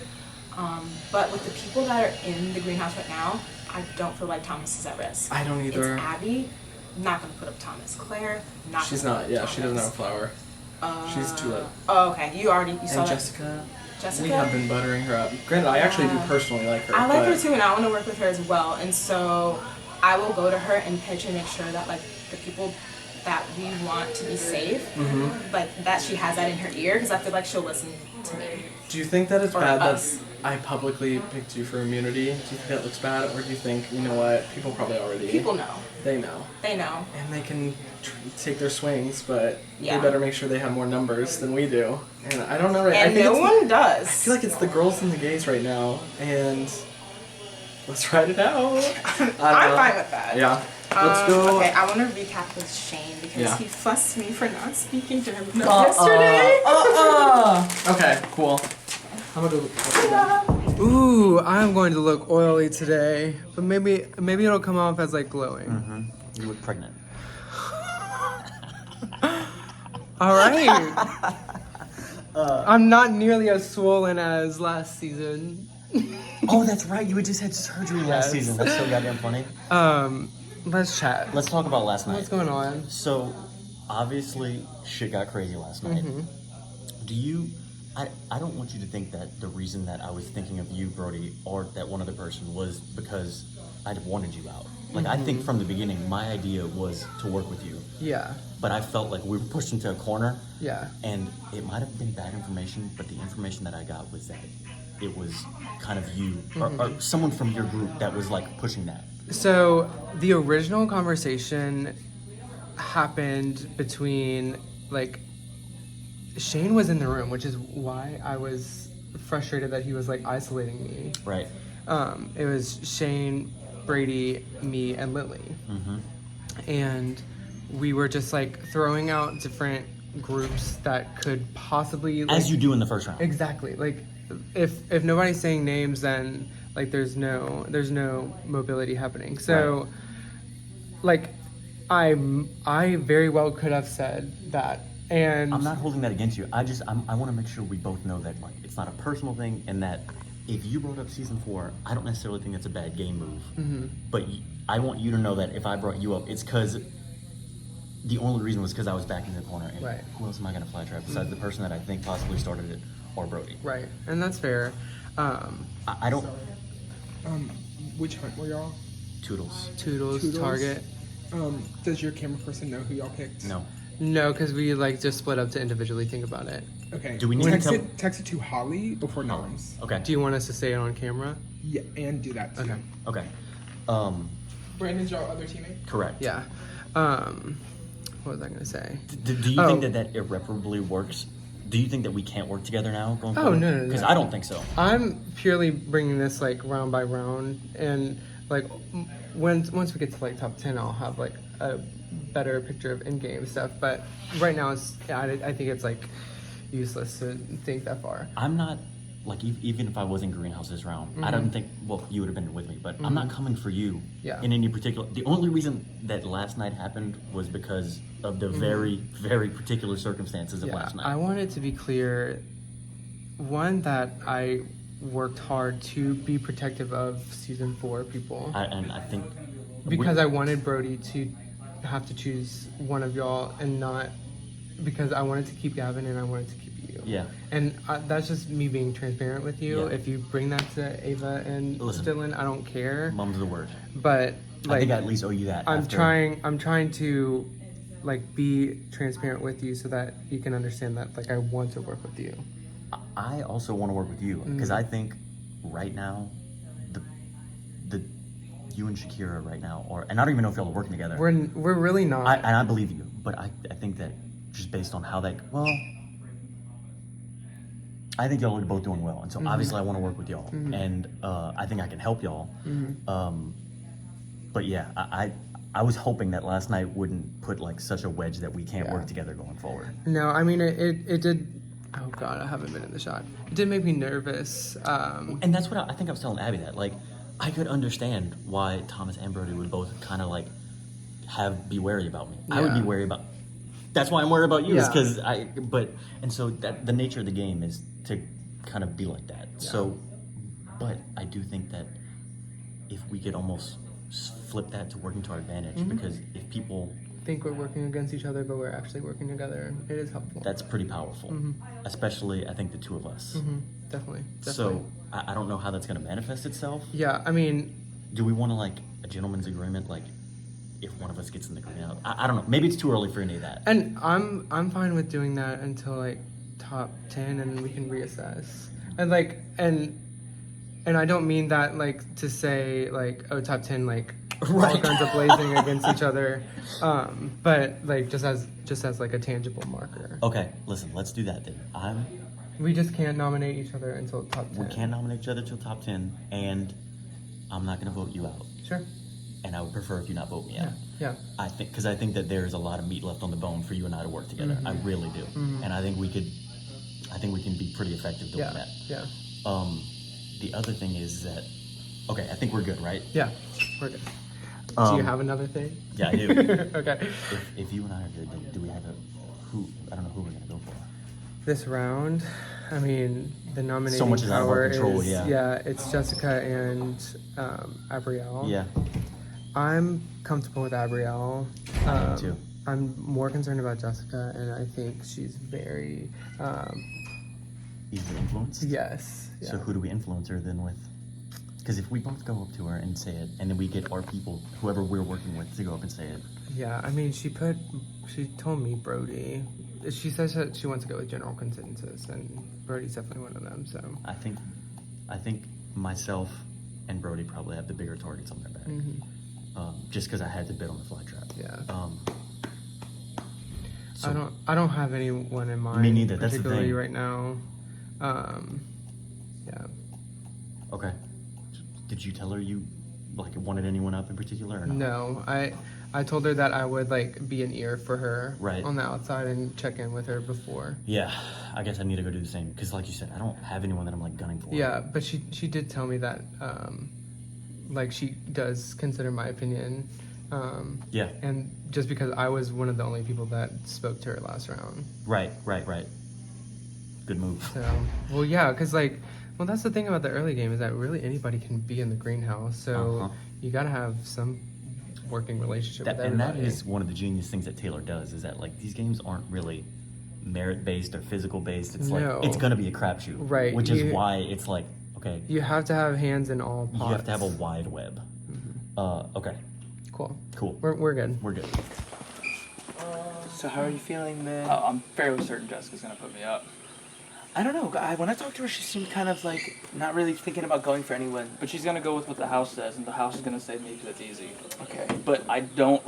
But with the people that are in the greenhouse right now, I don't feel like Thomas is at risk. I don't either. It's Abby, not gonna put up Thomas. Claire, not she's gonna not, put up she doesn't have a flower. She's Tulip. Oh, okay. You saw And that. Jessica, we have been buttering her up. Granted, I actually do personally like her. I like her too, and I want to work with her as well. And so I will go to her and pitch and make sure that like the people that we want to be safe, like that she has that in her ear, because I feel like she'll listen to me. Do you think that it's Or bad us. that I publicly picked you for immunity? Do you think that looks bad, or do you think, you know what, people probably already... People know. They know. They know. And they can take their swings, but Yeah. they better make sure they have more numbers than we do. And I don't know, right? And I think no it's one does. I feel like it's the girls and the gays right now, and let's ride it out. I'm fine with that. Yeah. Let's go. Okay, I want to recap with Shane because he fussed me for not speaking to him yesterday. yesterday. Okay, cool. I'm gonna do. Ooh, I'm going to look oily today, but maybe it'll come off as like glowing. You look pregnant. All right. I'm not nearly as swollen as last season. Oh, that's right. You had just had surgery last season. That's so goddamn funny. Let's chat. Let's talk about last night. What's going on? So, obviously, shit got crazy last night. Do you... I don't want you to think that the reason that I was thinking of you, Brody, or that one other person was because I'd have wanted you out. Like I think from the beginning, my idea was to work with you. Yeah. But I felt like we were pushed into a corner. Yeah. And it might have been bad information, but the information that I got was that it was kind of you or someone from your group that was like pushing that. So the original conversation happened between like Shane was in the room, which is why I was frustrated that he was like isolating me. Right. It was Shane, Brady, me, and Lily. And we were just like throwing out different groups that could possibly like, As you do in the first round. Exactly. Like if nobody's saying names, then like there's no mobility happening. So like I very well could have said that. And I'm not holding that against you. I want to make sure we both know that like it's not a personal thing, and that if you brought up season 4, I don't necessarily think that's a bad game move. But I want you to know that if I brought you up, it's because the only reason was because I was back in the corner. And who else am I going to fly trap besides the person that I think possibly started it, or Brody? Right, and that's fair. I don't. Which hunt were y'all? Toodles, Target. Does your camera person know who y'all picked? No, because we like just split up to individually think about it. Okay. Do we need to text it to Holly before Noms? Okay. Do you want us to say it on camera? Yeah, and do that too. Okay. Brandon's your other teammate? Correct. Yeah. What was I gonna say? Do you think that irreparably works? Do you think that we can't work together now going Oh, forward? no. Because I don't think so. I'm purely bringing this like round by round, and like once we get to like top 10, I'll have like a better picture of in-game stuff. But right now, I think it's like useless to think that far. I'm not like even if I was in Greenhouse this round, I don't think. Well, you would have been with me, but I'm not coming for you. Yeah. In any particular. The only reason that last night happened was because of the very, very particular circumstances of last night. I wanted to be clear. One, that I worked hard to be protective of season 4 people. And I think because I wanted Brody to have to choose one of y'all, and not because I wanted to keep Gavin and I wanted to keep you. Yeah. And that's just me being transparent with you. Yeah. If you bring that to Ava and Dylan, I don't care. Mum's the word. But like, I think I at least owe you that. I'm trying to like be transparent with you so that you can understand that like I want to work with you. I also want to work with you because I think right now, the you and Shakira right now, and I don't even know if y'all are working together. We're really not. And I believe you, but I think that just based on how I think y'all are both doing well, and so obviously I want to work with y'all, and I think I can help y'all. But yeah, I was hoping that last night wouldn't put like such a wedge that we can't work together going forward. No, I mean it did. Oh God, I haven't been in the shot. It did make me nervous. And that's what I think I was telling Abby, that like I could understand why Thomas and Brody would both kind of like be wary about me. Yeah. I would be wary about. That's why I'm worried about you, is Yeah. because and so that the nature of the game is to kind of be like that. Yeah. So, but I do think that if we could almost flip that to working to our advantage, because if people think we're working against each other, but we're actually working together, it is helpful. That's pretty powerful, especially I think the two of us. Definitely. So I don't know how that's going to manifest itself. Yeah, I mean, do we want to like a gentleman's agreement, like if one of us gets in the green out? I don't know. Maybe it's too early for any of that. And I'm fine with doing that until like top 10, and then we can reassess. And like and I don't mean that like to say like, oh, top 10 like all guns are blazing against each other, but like just as like a tangible marker. Okay, listen, let's do that then. We just can't nominate each other until top 10. We can't nominate each other until top 10, and I'm not going to vote you out. Sure. And I would prefer if you not vote me out. Yeah. I think that there's a lot of meat left on the bone for you and I to work together. I really do. And I think we can be pretty effective doing that. Yeah. The other thing is that, okay, I think we're good, right? Yeah, we're good. Do you have another thing? Yeah, I do. Okay. If you and I are good, do we have I don't know who we're going to go for. This round, I mean, the nominating so much is out of our control, it's Jessica and Abrielle. Yeah. I'm comfortable with Abrielle. I am too. I'm more concerned about Jessica, and I think she's very easily influenced? Yes. So who do we influence her then with? Because if we both go up to her and say it, and then we get our people, whoever we're working with, to go up and say it. Yeah, I mean, she told me Brody. She says that she wants to go with general consensus, and Brody's definitely one of them. So I think myself and Brody probably have the bigger targets on their back. Just because I had to bid on the fly trap. Yeah. So I don't have anyone in mind. Me neither. That's the particularly thing. right now. Yeah. Okay. Did you tell her you wanted anyone up in particular or not? No, I told her that I would be an ear for her Right. on the outside and check in with her before. Yeah, I guess I need to go do the same because, like you said, I don't have anyone that I'm gunning for. Yeah, but she did tell me that she does consider my opinion. Yeah. And just because I was one of the only people that spoke to her last round. Right. Good move. So, well, yeah, because that's the thing about the early game is that really anybody can be in the greenhouse. So you got to have some working relationship with And everybody. that is one of the genius things that Taylor does is that these games aren't really merit based or physical based. It's No. it's gonna be a crapshoot, Right. Which is why it's okay. You have to have hands in all pots. You have to have a wide web. Okay. Cool. We're good. We're good. So how are you feeling, man? I'm fairly certain Jessica's gonna put me up. I don't know. When I talked to her, she seemed kind of not really thinking about going for anyone. But she's gonna go with what the house says, and the house is gonna say me because it's easy. Okay. But I don't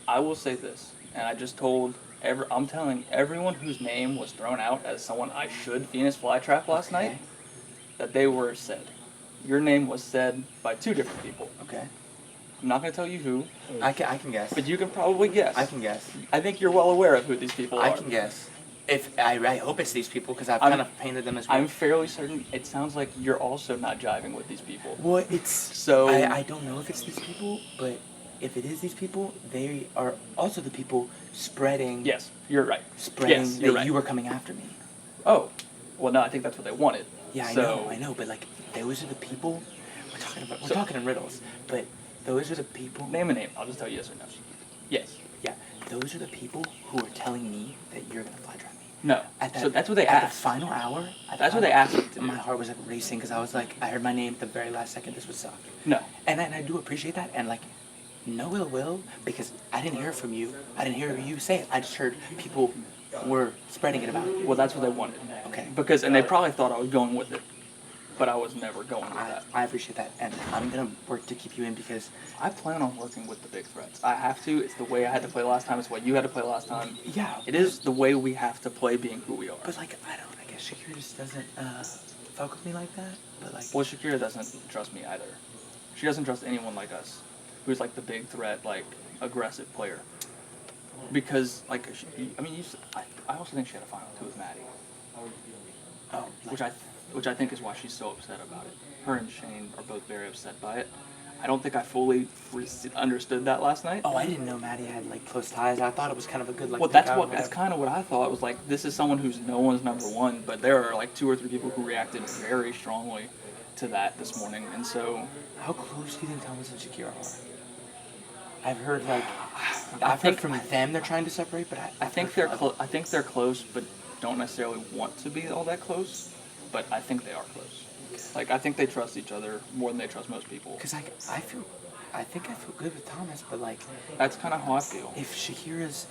I will say this, and I just told I'm telling everyone whose name was thrown out as someone I should Venus flytrap last night, that they were said. Your name was said by 2 different people. Okay. I'm not gonna tell you who. I can guess. But you can probably guess. I can guess. I think you're well aware of who these people are. I can guess. If I hope it's these people because I've kind of painted them as well. I'm fairly certain. It sounds like you're also not jiving with these people. Well, it's so. I don't know if it's these people, but if it is these people, they are also the people spreading. Yes, you're right. Spreading Yes, you're that right. you were coming after me. Oh, well, no, I think that's what they wanted. Yeah, I know, but those are the people we're talking in riddles, but those are the people. Name a name. I'll just tell you yes or no. Yes. Yeah, those are the people who are telling me that you're gonna fly trap me. No. So that's what they at asked. the final hour. That's what they asked me to do. My heart was racing because I was I heard my name at the very last second. This would suck. No. And I do appreciate that, and no ill will because I didn't hear from you. I didn't hear you say it. I just heard people were spreading it about. Well, that's what they wanted. Okay. And they probably thought I was going with it, but I was never going with that. I appreciate that, and I'm gonna work to keep you in because I plan on working with the big threats. I have to. It's the way I had to play last time. It's what you had to play last time. Yeah. It is the way we have to play, being who we are. But I guess Shakira just doesn't fuck with me like that. But Well, Shakira doesn't trust me either. She doesn't trust anyone like us, who's the big threat, aggressive player. Because I also think she had a final 2 with Maddie. Oh. Which I think is why she's so upset about it. Her and Shane are both very upset by it. I don't think I fully understood that last night. Oh, I didn't know Maddie had close ties. I thought it was kind of a good Well, that's kind of what I thought. Was this is someone who's no one's number one, but there are 2 or 3 people who reacted very strongly to that this morning, and so. How close do you think Thomas and Shakira are? I've heard I've heard from them they're trying to separate, but I think they're I think they're close, but don't necessarily want to be all that close. But I think they are close. I think they trust each other more than they trust most people. Because I think I feel good with Thomas, but that's kind of how I feel. If Shakira's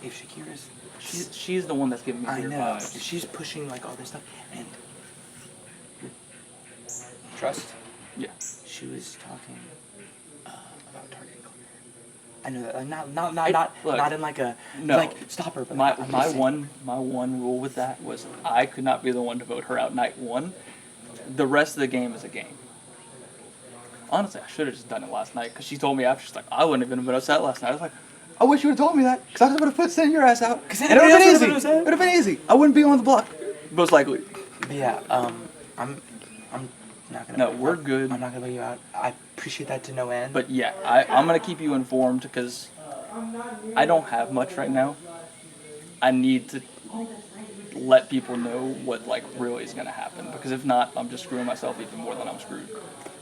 she's the one that's giving me weird vibes. If she's pushing all this stuff and trust. Yeah. She was talking about targeting Claire. I know that not in no. Stop her. But my one rule with that was I could not be the one to vote her out night 1. The rest of the game is a game. Honestly, I should have just done it last night because she told me after, she's like, I wouldn't have been upset last night. I was like, I wish you would have told me that because I just would have sending your ass out. And it would have been easy. It would have been easy. I wouldn't be on the block. Most likely. But yeah, I'm not gonna. No, we're good. I'm not gonna let you out. I appreciate that to no end. But yeah, I'm gonna keep you informed because I don't have much right now. I need to let people know what really is gonna happen because if not, I'm just screwing myself even more than I'm screwed.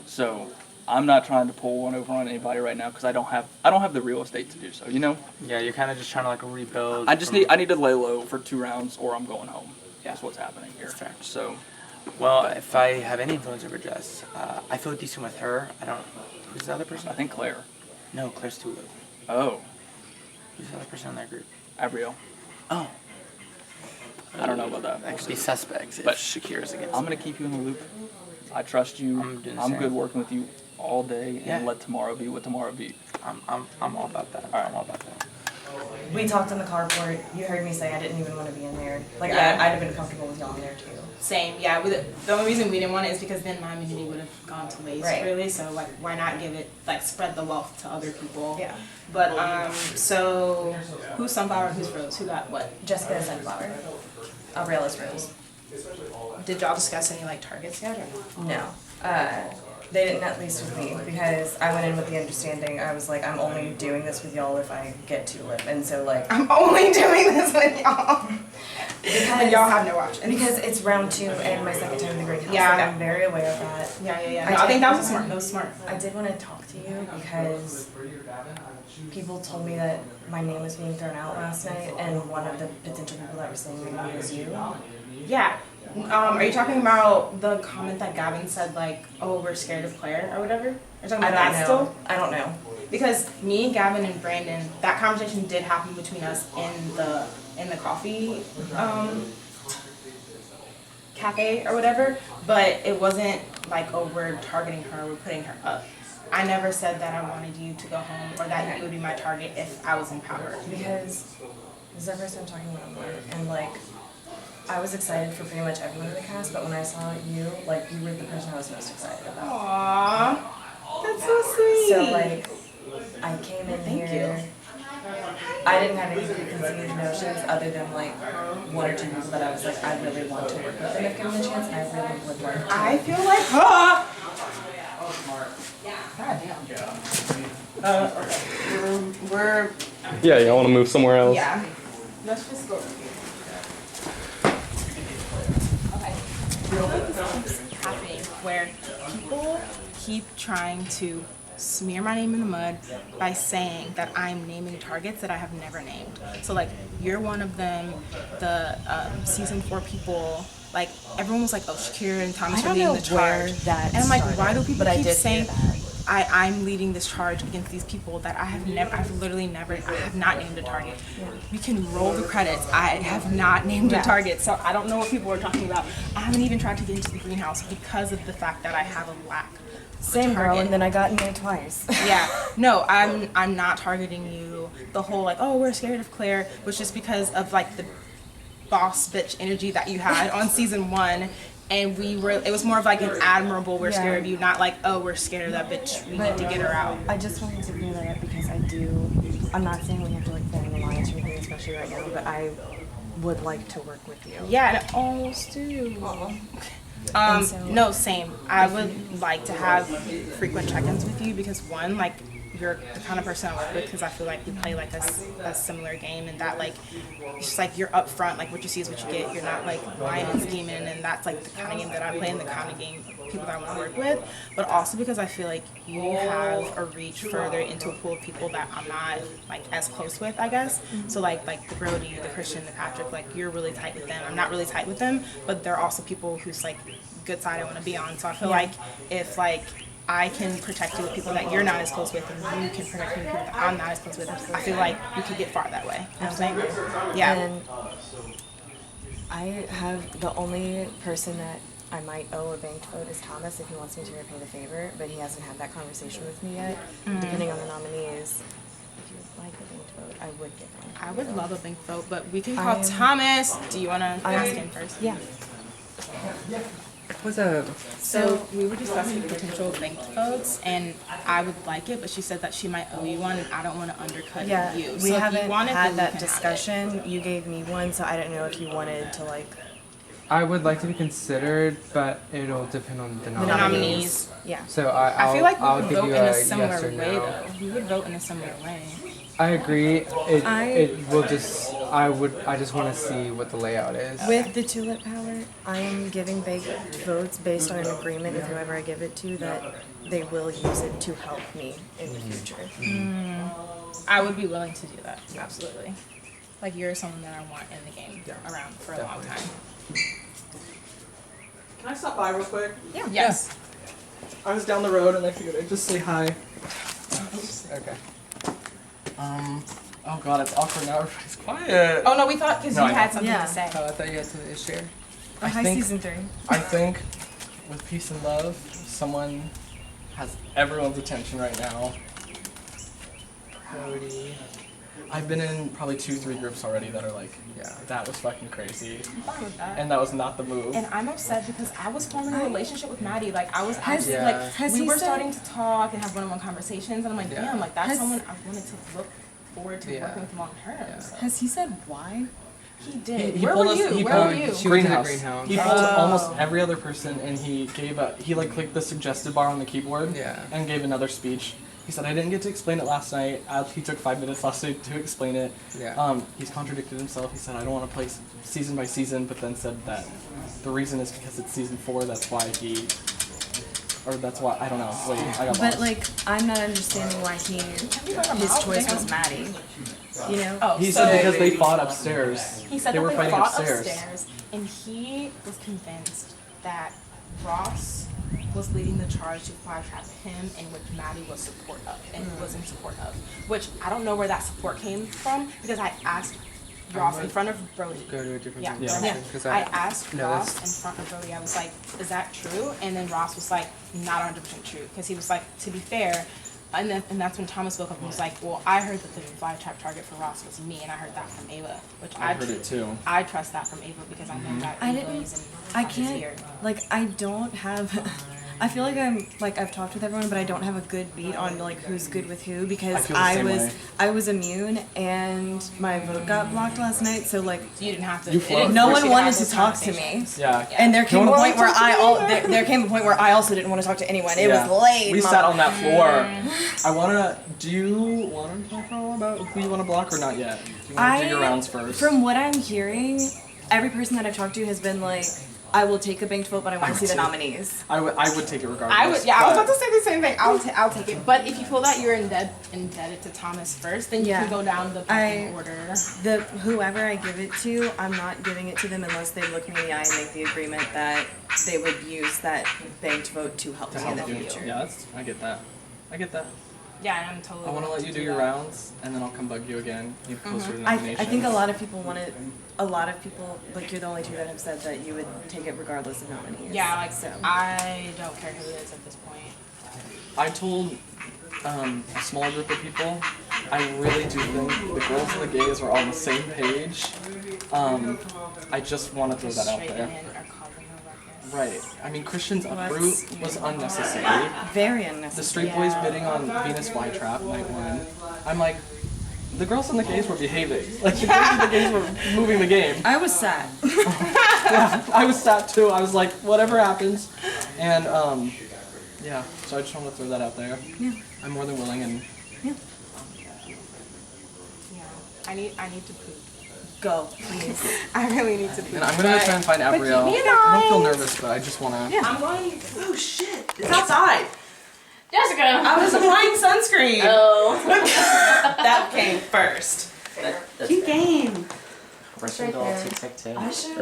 So I'm not trying to pull one over on anybody right now because I don't have the real estate to do so. Yeah, you're kind of just trying to rebuild. I need to lay low for 2 rounds or I'm going home. That's what's happening here. So Well, if I have any influence over Jess, I feel decent with her. I don't. Who's the other person? I think Claire. No, Claire's too low. Oh. Who's the other person in that group? Abriel. Oh. I don't know about that. That could be suspects if But Shakira's against I'm gonna keep you in the loop. I trust you. I'm doing the I'm same. good working with you all day, Yeah. and let tomorrow be what tomorrow be. I'm all about that. I'm all about that. We talked in the carport. You heard me say I didn't even want to be in there. Like, Yeah. I'd have been comfortable with y'all in there too. Same, yeah. The only reason we didn't want it is because then my immunity would have gone to waste, Right. really. So like, why not give it like spread the wealth to other people? Yeah. But so who's Sunflower? Who's Rose? Who got what? Jessica is Sunflower. Abriela's Rose. Did y'all discuss any like targets yet? Or? No. They didn't, at least with me, because I went in with the understanding, I was like, I'm only doing this with y'all if I get Tulip. And so, like, I'm only doing this with y'all. Because y'all have no option. Because it's round 2 and my second time in the greenhouse. Yeah. Like, I'm very aware of that. Yeah. No, I think that was smart. That was smart. I did want to talk to you because people told me that my name was being thrown out last night, and one of the potential people that were saying maybe was you. Yeah. Are you talking about the comment that Gavin said, like, oh, we're scared of Claire or whatever? Are you talking about that still? I don't know. Because me, Gavin, and Brandon, that conversation did happen between us in the coffee cafe or whatever, but it wasn't like, oh, we're targeting her, we're putting her up. I never said that I wanted you to go home or that you would be my target if I was in power. Because this is the first time talking about Mark, and like, I was excited for pretty much everyone in the cast, but when I saw you, like, you were the person I was most excited about. Aww, that's so sweet. So like, I came in Thank here. I didn't have any preconceived notions other than like 1 or 2 people that I was like, I really want to work with them if given the chance, and I really would like to. I feel like, God damn. We're Yeah, y'all want to move somewhere else? yeah. Let's just go. Keeps happening where people keep trying to smear my name in the mud by saying that I'm naming targets that I have never named. So like, you're one of them, the season 4 people, like everyone was like, oh, Shakira and Thomas are leading the charge. And I'm like, why do people keep saying I'm leading this charge against these people that I've literally never, I have not named a target. We can roll the credits. I have not named a target, so I don't know what people are talking about. I haven't even tried to get into the greenhouse because of the fact that I have a lack. Same girl, and then I got in there twice. Yeah, no, I'm not targeting you. The whole like, oh, we're scared of Claire was just because of like the boss bitch energy that you had on season 1. And it was more of like an admirable, we're scared of you, not like, oh, we're scared of that bitch, we need to get her out. I just wanted to clear that up because I'm not saying we have to like form an alliance or anything, especially right now, but I would like to work with you. Yeah, and almost do. No, same. I would like to have frequent check-ins with you because one, like, you're the kind of person I work with because I feel like we play like a similar game, and that like it's just like you're upfront, like what you see is what you get. You're not like lying and scheming, and that's like the kind of game that I play and the kind of game people that I want to work with. But also because I feel like you have a reach further into a pool of people that I'm not like as close with, I guess. So like the Brody, the Christian, the Patrick, like you're really tight with them. I'm not really tight with them, but they're also people whose like good side I want to be on. So I feel like if like I can protect you with people that you're not as close with, and you can protect me with people that I'm not as close with, I feel like we could get far that way. You know what I'm saying? Yeah. And I have the only person that I might owe a banked vote is Thomas if he wants me to repay the favor, but he hasn't had that conversation with me yet. Depending on the nominees, if you would like a banked vote, I would give one. I would love a banked vote, but we can call Thomas. Do you want to ask him first? Yeah. What's up? So we were discussing potential banked votes, and I would like it, but she said that she might owe you one, and I don't want to undercut Yeah, you. we So if haven't you want it, had then we that can have it. discussion. You gave me one, so I didn't know if you wanted to like. I would like to be considered, but it'll depend on the nominees. nominees. Yeah. So I'll, I feel like we I'll would give vote you in a a similar yes or way, no. though. We would vote in a similar way. I agree. It will just I just want to see what the layout is. With the Tulip Power, I am giving banked votes based on an agreement with whoever I give it to that they will use it to help me in the future. I would be willing to do that, absolutely. Like, you're someone that I want in the game around for a long time. Can I stop by real quick? Yeah. Yes. I was down the road and I figured I'd just say hi. Okay. Oh god, it's awkward now. Everybody's quiet. Oh no, we thought because No, you I had know. something Yeah. to say. Oh, I thought you had something to share. Oh, hi, season 3. I think with peace and love, someone has everyone's attention right now. Brody. I've been in probably 2-3 groups already that are like, yeah, that was fucking crazy. I'm fine with that. And that was not the move. And I'm upset because I was forming a relationship with Maddie. Like I was Has- actually Yeah. like has we he were said- starting to talk and have one-on-one conversations, and I'm like, Yeah. damn, like that's Has- someone I wanted to look forward to Yeah. working with long term. Yeah. So. Has he said why? He did. He Where pulled were us- you? he Where pulled- were you? She went to the Greenhouse. greenhouse. He pulled Oh. almost every other person, and he gave he like clicked the suggested bar on the keyboard, Yeah. and gave another speech. He said, "I didn't get to explain it last night. He took 5 minutes last night to explain it." Yeah. He's contradicted himself. He said, "I don't want to play season by season," but then said that the reason is because it's season 4. That's why that's why I don't know. Wait, I got But lost. like, I'm not understanding why his choice was Maddie. You know? Oh, He so said because they fought upstairs. He said they that were they fighting fought upstairs. and he was convinced that Ross was leading the charge to fly trap him, in which Maddie was support of and was in support of. Which I don't know where that support came from because I asked Ross in front of Brody. Go to a different Yeah, conversation. 'cause I asked no, Ross that's- in front of Brody. I was like, "Is that true?" And then Ross was like, "Not 100% true," because he was like, "To be fair." And that's when Thomas spoke up and was like, "Well, I heard that the fly trap target for Ross was me, and I heard that from Ava, which I heard it too. I trust that from Ava because I know that I Ava didn't. is in I his can't. ear. Like, I don't have. I feel like I've talked with everyone, but I don't have a good beat on like who's good with who because I feel the same way. I was immune and my vote got blocked last night. So like, You didn't have to. You it didn't float. no force one you to wanted have to those talk to me. conversations. Yeah. And there came No a one point where wanted to there came a point where I also didn't want to talk to anyone. It Yeah. was late. We Mom. sat on that floor. Do you want to talk all about who you want to block or not yet? Do you want to do your rounds first? From what I'm hearing, every person that I've talked to has been like, I will take a banked vote, but I want to see the nominees. I would take it regardless. I was but- about to say the same thing. I'll take it. But if you feel that you're indebted to Thomas first, then you Yeah. can go down the pecking order. Whoever I give it to, I'm not giving it to them unless they look me in the eye and make the agreement that they would use that banked vote to help to me in help the you. future. Yeah, I get that. I get that. Yeah, and I'm totally. I want to willing let you do your rounds, and then I'll come bug you again. You closer to I nomination. think a lot of people want it. A lot of people, like you're the only two that have said that you would take it regardless of nominees. Yeah, like so. I don't care who it is at this point. I told a small group of people, I really do think the girls and the gays are on the same page. I just want to throw that out Straight there. men are causing a ruckus. Right. I mean, Christian's Well, uproot that's- was unnecessary. Very unnecessary. The straight boys bidding on Venus Flytrap night 1. I'm like, the girls and the gays were behaving. Like, the girls and the gays were moving the game. I was sad. Yeah, I was sad too. I was like, whatever happens. And, yeah, so I just want to throw that out there. Yeah. I'm more than willing and... Yeah, I need to poop. Go, please. I really need to poop. And I'm gonna try and find But Abrielle. keep me in I don't feel mind. nervous, but I just wanna... Yeah. I'm going. Oh shit! It's outside. Jessica! I was applying sunscreen. Oh. That came first. Cute game. Russian doll, tic-tac-toe.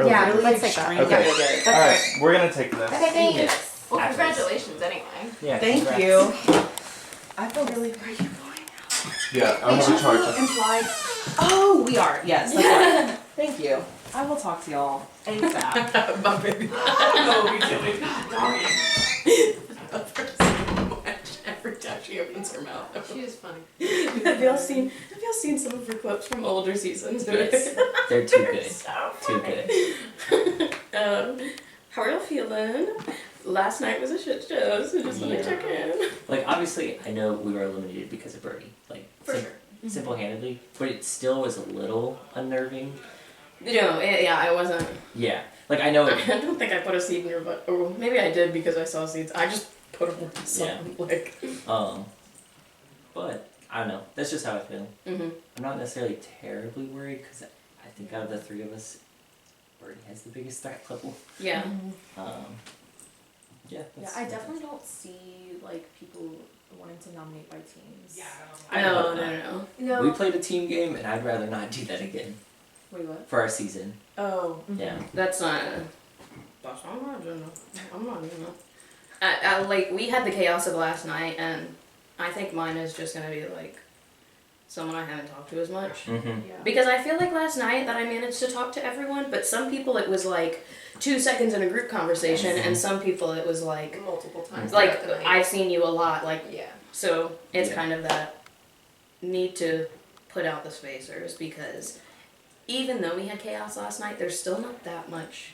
Yeah, let's take that. Okay. That's All right, good. we're gonna take this. Okay, thank you. Yes. Well, After congratulations anyway. Yeah, Thank congrats. you. I feel really. Are you going? Yeah, I'm gonna charge. Implied. Oh, we are. Yes. That's right. Thank you. I will talk to y'all ASAP. My baby. Oh, we did every time she opens her mouth. She is funny. Have y'all seen some of her clips from older seasons? Yes, they're too good. So Too good. How are y'all feeling? Last night was a shit show, so just want to Yeah. check in. Like, obviously, I know we were eliminated because of Brody. Like, For sure. simple-handedly. But it still was a little unnerving. No, yeah, I wasn't. Yeah. Like, I know I it... don't think I put a seed in your butt. Or maybe I did because I saw seeds. I just put them in something like. But, I don't know. That's just how I feel. Mm-hmm. I'm not necessarily terribly worried, because I think out of the three of us, Brody has the biggest threat level. Yeah. Yeah, Yeah, that's- I definitely don't see like people wanting to nominate by teams. I No, hope no, not. no. No. We played a team game, and I'd rather not do that again Wait, what? for our season. Oh. Yeah. That's not. That's on my agenda. I'm not doing that. Like, we had the chaos of last night, and I think mine is just gonna be like someone I haven't talked to as much. Because I feel like last night that I managed to talk to everyone, but some people it was like 2 seconds in a group conversation, and some people it was like multiple times. Like, I've seen you a lot, like, yeah. So it's kind of that need to put out the spacers, because even though we had chaos last night, there's still not that much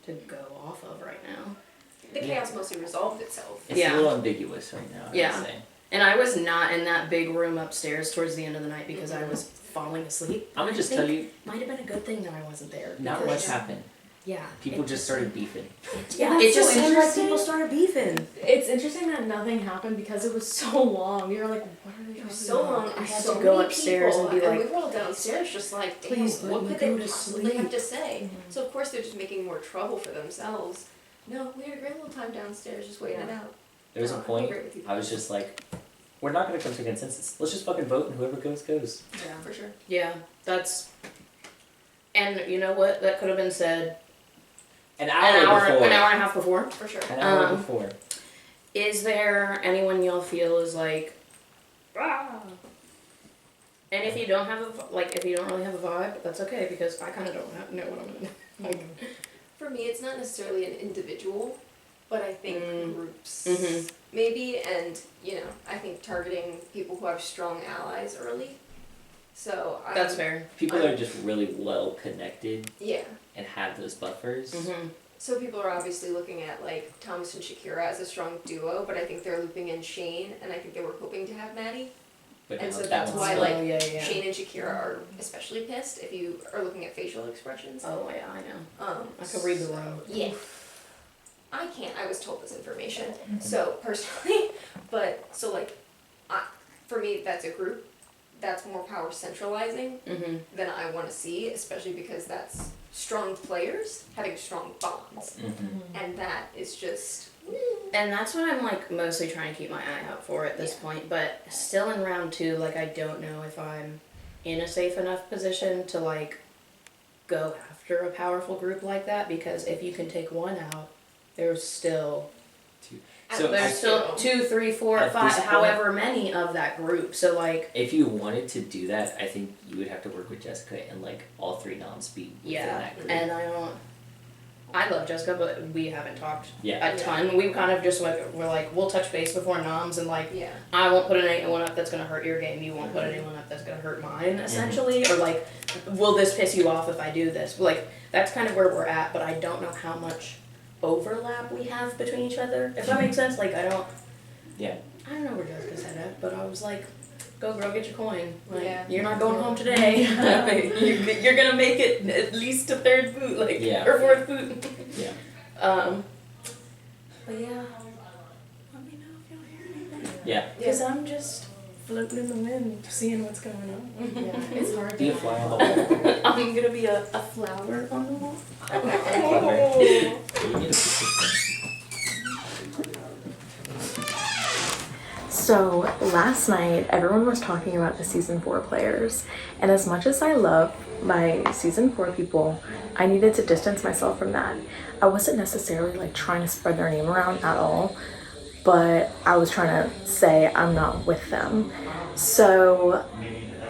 to go off of right now. The chaos mostly resolved itself. It's a little ambiguous right now, I would say. And I was not in that big room upstairs towards the end of the night because I was falling asleep. I'm gonna just tell you. Might have been a good thing that I wasn't there. Not much happened. Yeah. People just started beefing. Yeah, it just seemed like people started beefing. It's interesting that nothing happened because it was so long. You're like, what are they? It was so long. I had so to go many upstairs people, and be like, we were all downstairs just like, damn, please what let me could they go to possibly have sleep. to say? So of course they're just making more trouble for themselves. No, we had a great little time downstairs just waiting it out. There was a I point agree with you. I was just like, we're not gonna come to a consensus. Let's just fucking vote and whoever goes, goes. Yeah, for sure. Yeah, that's. And you know what? That could have been said An hour before. An hour and a half before. For sure. An hour before. Is there anyone y'all feel is like, ah? And if you don't have if you don't really have a vibe, that's okay, because I kind of don't know what I'm gonna do. Like, For me, it's not necessarily an individual, but I think groups. Mhm. Maybe, and I think targeting people who have strong allies early. So That's fair. People are just really well connected. Yeah. And have those buffers. So people are obviously looking at like Thomas and Shakira as a strong duo, but I think they're looping in Shane, and I think they were hoping to have Maddie. But And now so that that's one's why still- like Shane and Shakira are especially pissed if you are looking at facial expressions. Oh yeah, I know. I could So- read the room. Yeah. I can't. I was told this information. So personally, but so like, for me, that's a group. That's more power centralizing than I want to see, especially because that's strong players having strong bonds, and that is just. And that's what I'm like mostly trying to keep my eye out for at this point. But still in round 2, like I don't know if I'm in a safe enough position to like go after a powerful group like that, because if you can take one out, there's still there's still 2, 3, 4, At 5, this point- however many of that group. So like If you wanted to do that, I think you would have to work with Jessica and like all 3 noms be within that group. and I love Jessica, but we haven't talked Yeah. a ton. We kind of just we're like, we'll touch base before noms, and like, Yeah. I won't put anyone up that's gonna hurt your game. You won't put anyone up that's gonna hurt mine, essentially. Or like, will this piss you off if I do this? Like, that's kind of where we're at, but I don't know how much overlap we have between each other. If that makes sense. Like, I don't know where Jessica's head at, but I was like, go girl, get your coin. Like, Yeah. you're not going home today. you're gonna make it at least to 3rd boot, like, or 4th boot. Yeah. But yeah, let me know if y'all hear anything. Yeah. Because I'm just floating in the wind, seeing what's going on. Yeah, it's hard. Be a fly on the wall. I'm gonna be a flower on the wall. So last night, everyone was talking about the season 4 players, and as much as I love my season 4 people, I needed to distance myself from that. I wasn't necessarily like trying to spread their name around at all, but I was trying to say I'm not with them. So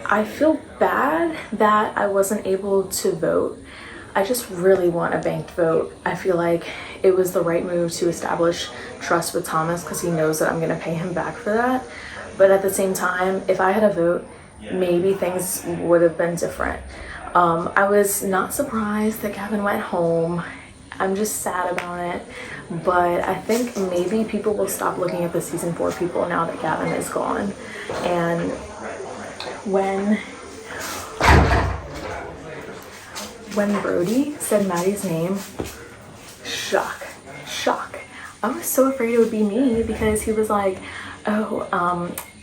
I feel bad that I wasn't able to vote. I just really want a banked vote. I feel like it was the right move to establish trust with Thomas because he knows that I'm gonna pay him back for that. But at the same time, if I had a vote, maybe things would have been different. I was not surprised that Gavin went home. I'm just sad about it. But I think maybe people will stop looking at the season 4 people now that Gavin is gone. And when Brody said Maddie's name, shock. I was so afraid it would be me because he was like,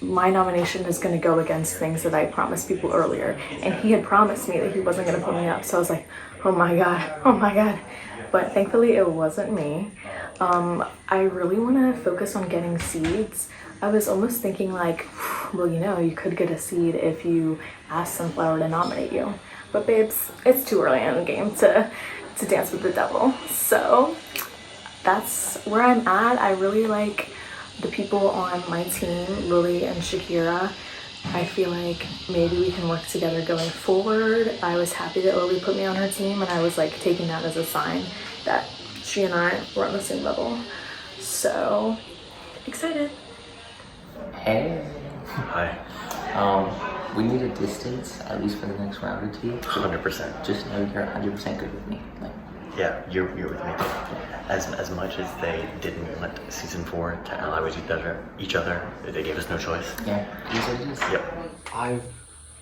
my nomination is going to go against things that I promised people earlier. And he had promised me that he wasn't going to put me up. So I was like, oh my God. But thankfully it wasn't me. I really want to focus on getting seeds. I was almost thinking like, well, you could get a seed if you ask Sunflower to nominate you. But babes, it's too early in the game to to dance with the devil. So that's where I'm at. I really like the people on my team, Lily and Shakira. I feel like maybe we can work together going forward. I was happy that Lily put me on her team, and I was like taking that as a sign that she and I were on the same level. So excited. Hey. Hi. We need a distance at least for the next round or two. 100%. Just know you're 100% good with me. Like, Yeah, you're with me. As much as they didn't want season 4 to ally with each other, they gave us no choice. yeah, it is what it is. Yep.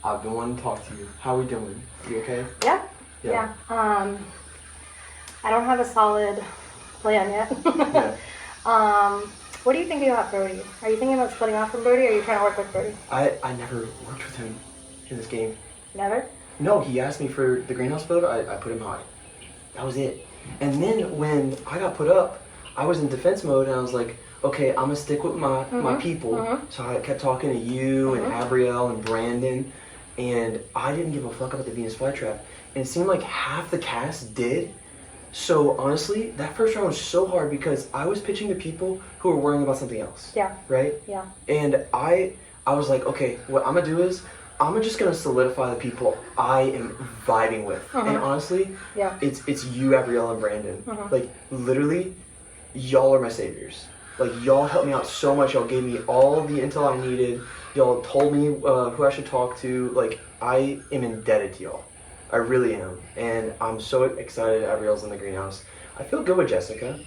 I've been wanting to talk to you. How are we doing? You okay? Yeah. Yeah. I don't have a solid plan yet. What are you thinking about Brody? Are you thinking about splitting off from Brody, or are you trying to work with Brody? I never worked with him in this game. Never? No, he asked me for the greenhouse vote. I put him high. That was it. And then when I got put up, I was in defense mode, and I was like, okay, I'm gonna stick with my people. So I kept talking to you and Abrielle and Brandon, and I didn't give a fuck about the Venus flytrap. And it seemed like half the cast did. So honestly, that first round was so hard because I was pitching to people who were worrying about something else. Yeah. Right? Yeah. And I was like, okay, what I'm gonna do is I'm just gonna solidify the people I am vibing with. And honestly, Yeah. it's you, Abrielle, and Brandon. Mhm. Like literally, y'all are my saviors. Like y'all helped me out so much. Y'all gave me all the intel I needed. Y'all told me who I should talk to. Like I am indebted to y'all. I really am. And I'm so excited Abrielle's in the greenhouse. I feel good with Jessica.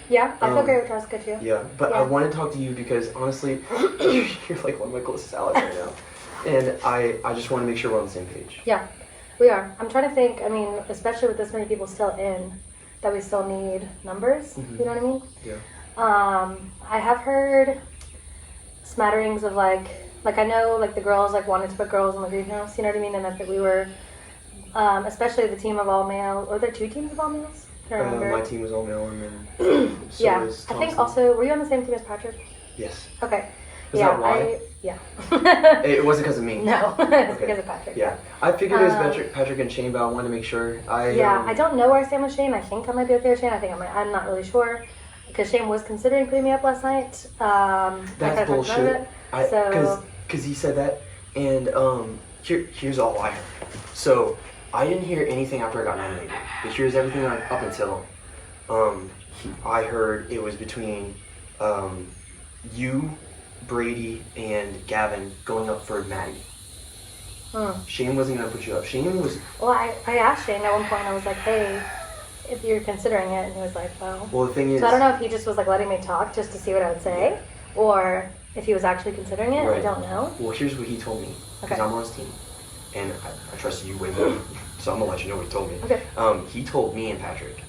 Yeah, I feel great with Jessica too. Yeah, but Yeah. I want to talk to you because honestly, you're like one of my closest allies right now. And I just want to make sure we're on the same page. Yeah, we are. I'm trying to think, I mean, especially with this many people still in, that we still need numbers. Mhm. You know what I mean? Yeah. I have heard smatterings of like I know like the girls like wanted to put girls in the greenhouse, you know what I mean? And that we were, especially the team of all male, or there two teams of all males? I can't remember. My team was all male and then so yeah, was I think Thompson. also, were you on the same team as Patrick? Yes. Okay. Is yeah, that why? yeah. It wasn't because of me. No, it's because of Patrick. Yeah. I figured it was Patrick and Shane, but I wanted to make sure. I don't know where I stand with Shane. I think I might be okay with Shane. I think I'm not really sure. Because Shane was considering putting me up last night. That's bullshit. So Because he said that, and here's all I heard. So I didn't hear anything after I got nominated. But here's everything up until I heard it was between you, Brady, and Gavin going up for Maddie. Shane wasn't gonna put you up. Shane was. Well, I asked Shane at one point. I was like, hey, if you're considering it, and he was like, well. Well, the thing is. So I don't know if he just was like letting me talk just to see what I would say, or if he was actually considering it. Right. I don't know. Well, here's what he told me. Because Okay. I'm on his team, and I trust you way more. So I'm gonna let you know what he told me. Okay. He told me and Patrick,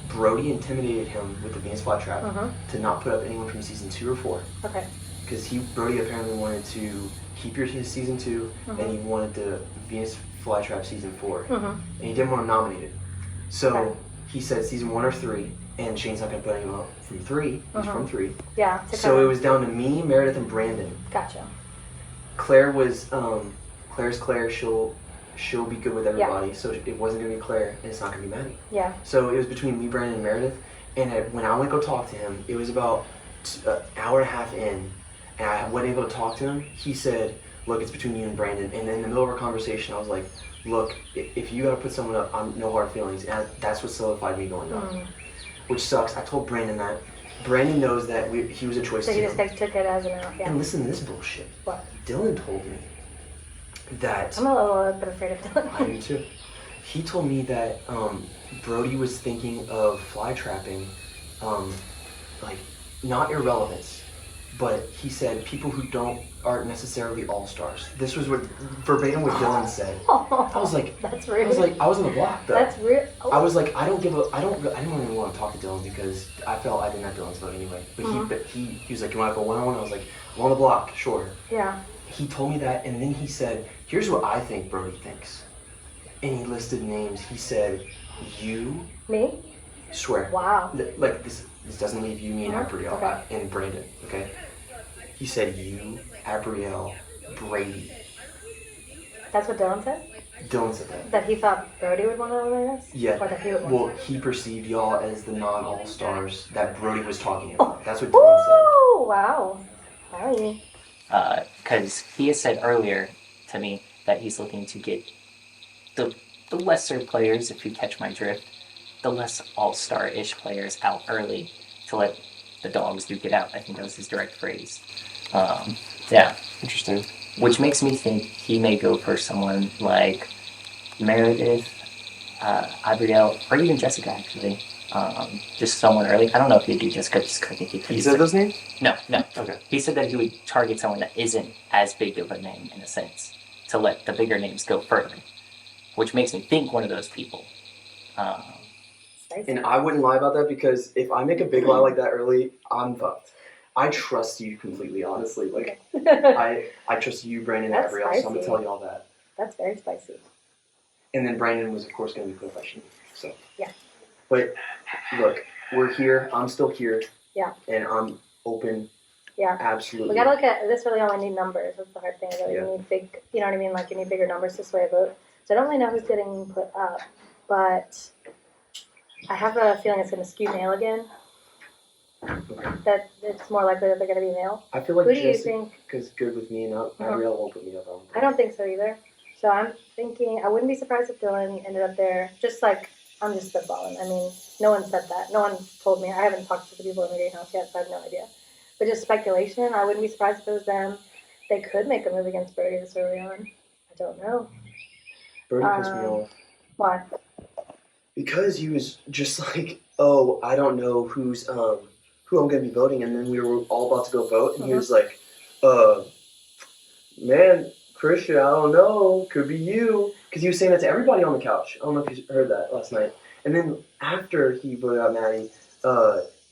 Brody intimidated him with the Venus flytrap to not put up anyone from season 2 or 4. Okay. Because Brody apparently wanted to keep his season 2, and he wanted the Venus flytrap season 4, and he didn't want him nominated. So he said season 1 or 3, and Shane's not gonna put him up from 3. He's from 3. Yeah. So it was down to me, Meredith, and Brandon. Gotcha. Claire was Claire's Claire. She'll be good with everybody. So it wasn't gonna be Claire, and it's not gonna be Maddie. Yeah. So it was between me, Brandon, and Meredith. And when I went to go talk to him, it was about an hour and a half in, and I wasn't able to talk to him. He said, "Look, it's between you and Brandon." And in the middle of our conversation, I was like, "Look, if you gotta put someone up, I'm no hard feelings." And that's what solidified me going up, which sucks. I told Brandon that. Brandon knows that he was a choice So to he him. just took it as an out. Yeah. And listen to this bullshit. What? Dylan told me that. I'm a little bit afraid of Dylan. I do too. He told me that Brody was thinking of fly trapping, like not irrelevance, but he said people who aren't necessarily all stars. This was what verbatim what Dylan said. I was like, that's rude. I was on the block though. That's rude. I was like, I didn't even want to talk to Dylan because I felt I didn't have Dylan's vote anyway. But he was like, you want to go one-on-one? I was like, I'm on the block, sure. Yeah. He told me that, and then he said, here's what I think Brody thinks. And he listed names. He said, you. Me? Swear. Wow. Like, this doesn't leave you, me, and Abrielle, Okay. and Brandon, okay? He said, you, Abrielle, Brady. That's what Dylan said? Dylan said that. That he thought Brody would want to eliminate us? Yeah. Or that he would want Well, he perceived y'all as the non-all-stars that Brody was talking about. That's what Dylan said. Oh, wow. Sorry. Because he has said earlier to me that he's looking to get the lesser players, if you catch my drift, the less all-star-ish players out early to let the dogs do get out. I think that was his direct phrase. Yeah. Interesting. Which makes me think he may go for someone like Meredith, Abrielle, or even Jessica, actually. Just someone early. I don't know if he'd do Jessica just because I think He said those names? No. Okay. He said that he would target someone that isn't as big of a name, in a sense, to let the bigger names go further. Which makes me think one of those people. And I wouldn't lie about that because if I make a big lie like that early, I'm fucked. I trust you completely, honestly. Like, I trust you, Brandon, and That's Gabrielle, so I'm going to spicy. tell you all that. That's very spicy. And then Brandon was, of course, going to be professional. So. Yeah. But look, we're here. I'm still here. Yeah. And I'm open. Yeah. Absolutely. We gotta look at this. Really, only need numbers. That's the hard thing. Really, Yeah. you need big. You know what I mean? Like you need bigger numbers to sway a vote. So I don't really know who's getting put up, but I have a feeling it's going to skew male again. That it's more likely that they're going to be male. I feel like Who do you Jessica think? is good with me, and Gabrielle won't put me up on. I don't think so either. So I'm thinking I wouldn't be surprised if Dylan ended up there. Just like I'm just spitballing. I mean, no one said that. No one told me. I haven't talked to the people in the greenhouse yet, so I have no idea. But just speculation. I wouldn't be surprised if it was them. They could make a move against Brody this early on. I don't know. Brody pissed me off. Why? Because he was just like, oh, I don't know who I'm gonna be voting, and then we were all about to go vote, and he was like, man, Christian, I don't know, could be you, because he was saying that to everybody on the couch. I don't know if you heard that last night. And then after he voted out Maddie,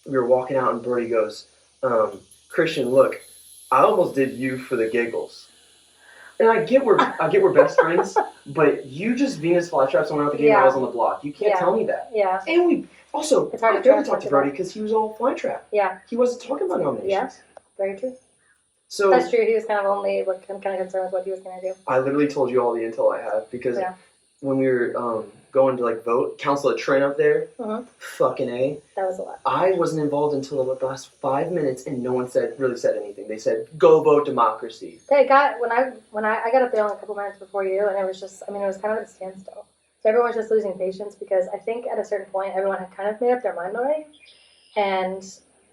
we were walking out, and Brody goes, Christian, look, I almost did you for the giggles. And I get we're best friends, but you just Venus flytrapped someone out the game while I was on the block. You can't tell me that. Yeah. And we also, It's hard I to barely trust talked to after Brody that. because he was all flytrap. Yeah. He wasn't talking about nominations. Yeah. Very true. So That's true. He was kind of only like kind of concerned with what he was going to do. I literally told you all the intel I have because Yeah. when we were going to like vote, Council at Trent up there, fucking A. That was a lot. I wasn't involved until the last 5 minutes, and no one really said anything. They said, "Go vote democracy." They got when I got up there only a couple minutes before you, and it was just it was kind of at a standstill. So everyone was just losing patience because I think at a certain point everyone had kind of made up their mind already, and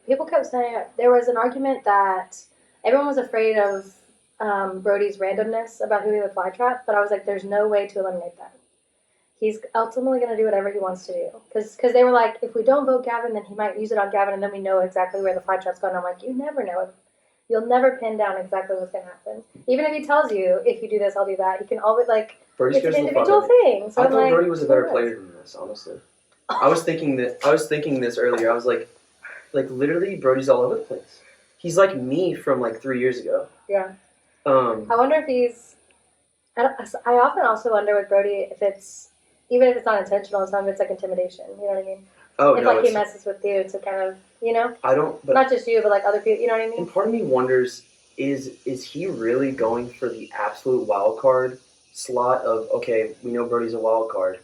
people kept saying there was an argument that everyone was afraid of Brody's randomness about who he would fly trap, but I was like, there's no way to eliminate that. He's ultimately going to do whatever he wants to do. Because they were like, if we don't vote Gavin, then he might use it on Gavin, and then we know exactly where the fly trap's going. I'm like, you never know. You'll never pin down exactly what's going to happen. Even if he tells you, if you do this, I'll do that. He can always, like, Brody it's an scares the fuck individual out of me. thing. So I I'm thought like, Brody was a better who player than this, honestly. I was thinking this earlier. I was like literally, Brody's all over the place. He's like me from like 3 years ago. Yeah. I I wonder if he's. I often also wonder with Brody if it's, even if it's not intentional, sometimes it's like intimidation. You know what I mean? Oh, if no, like he it's- messes with you to kind of, you know? I don't. But Not just you, but like other people. You know what I mean? And part of me wonders, is he really going for the absolute wild card slot of, okay, we know Brody's a wild card.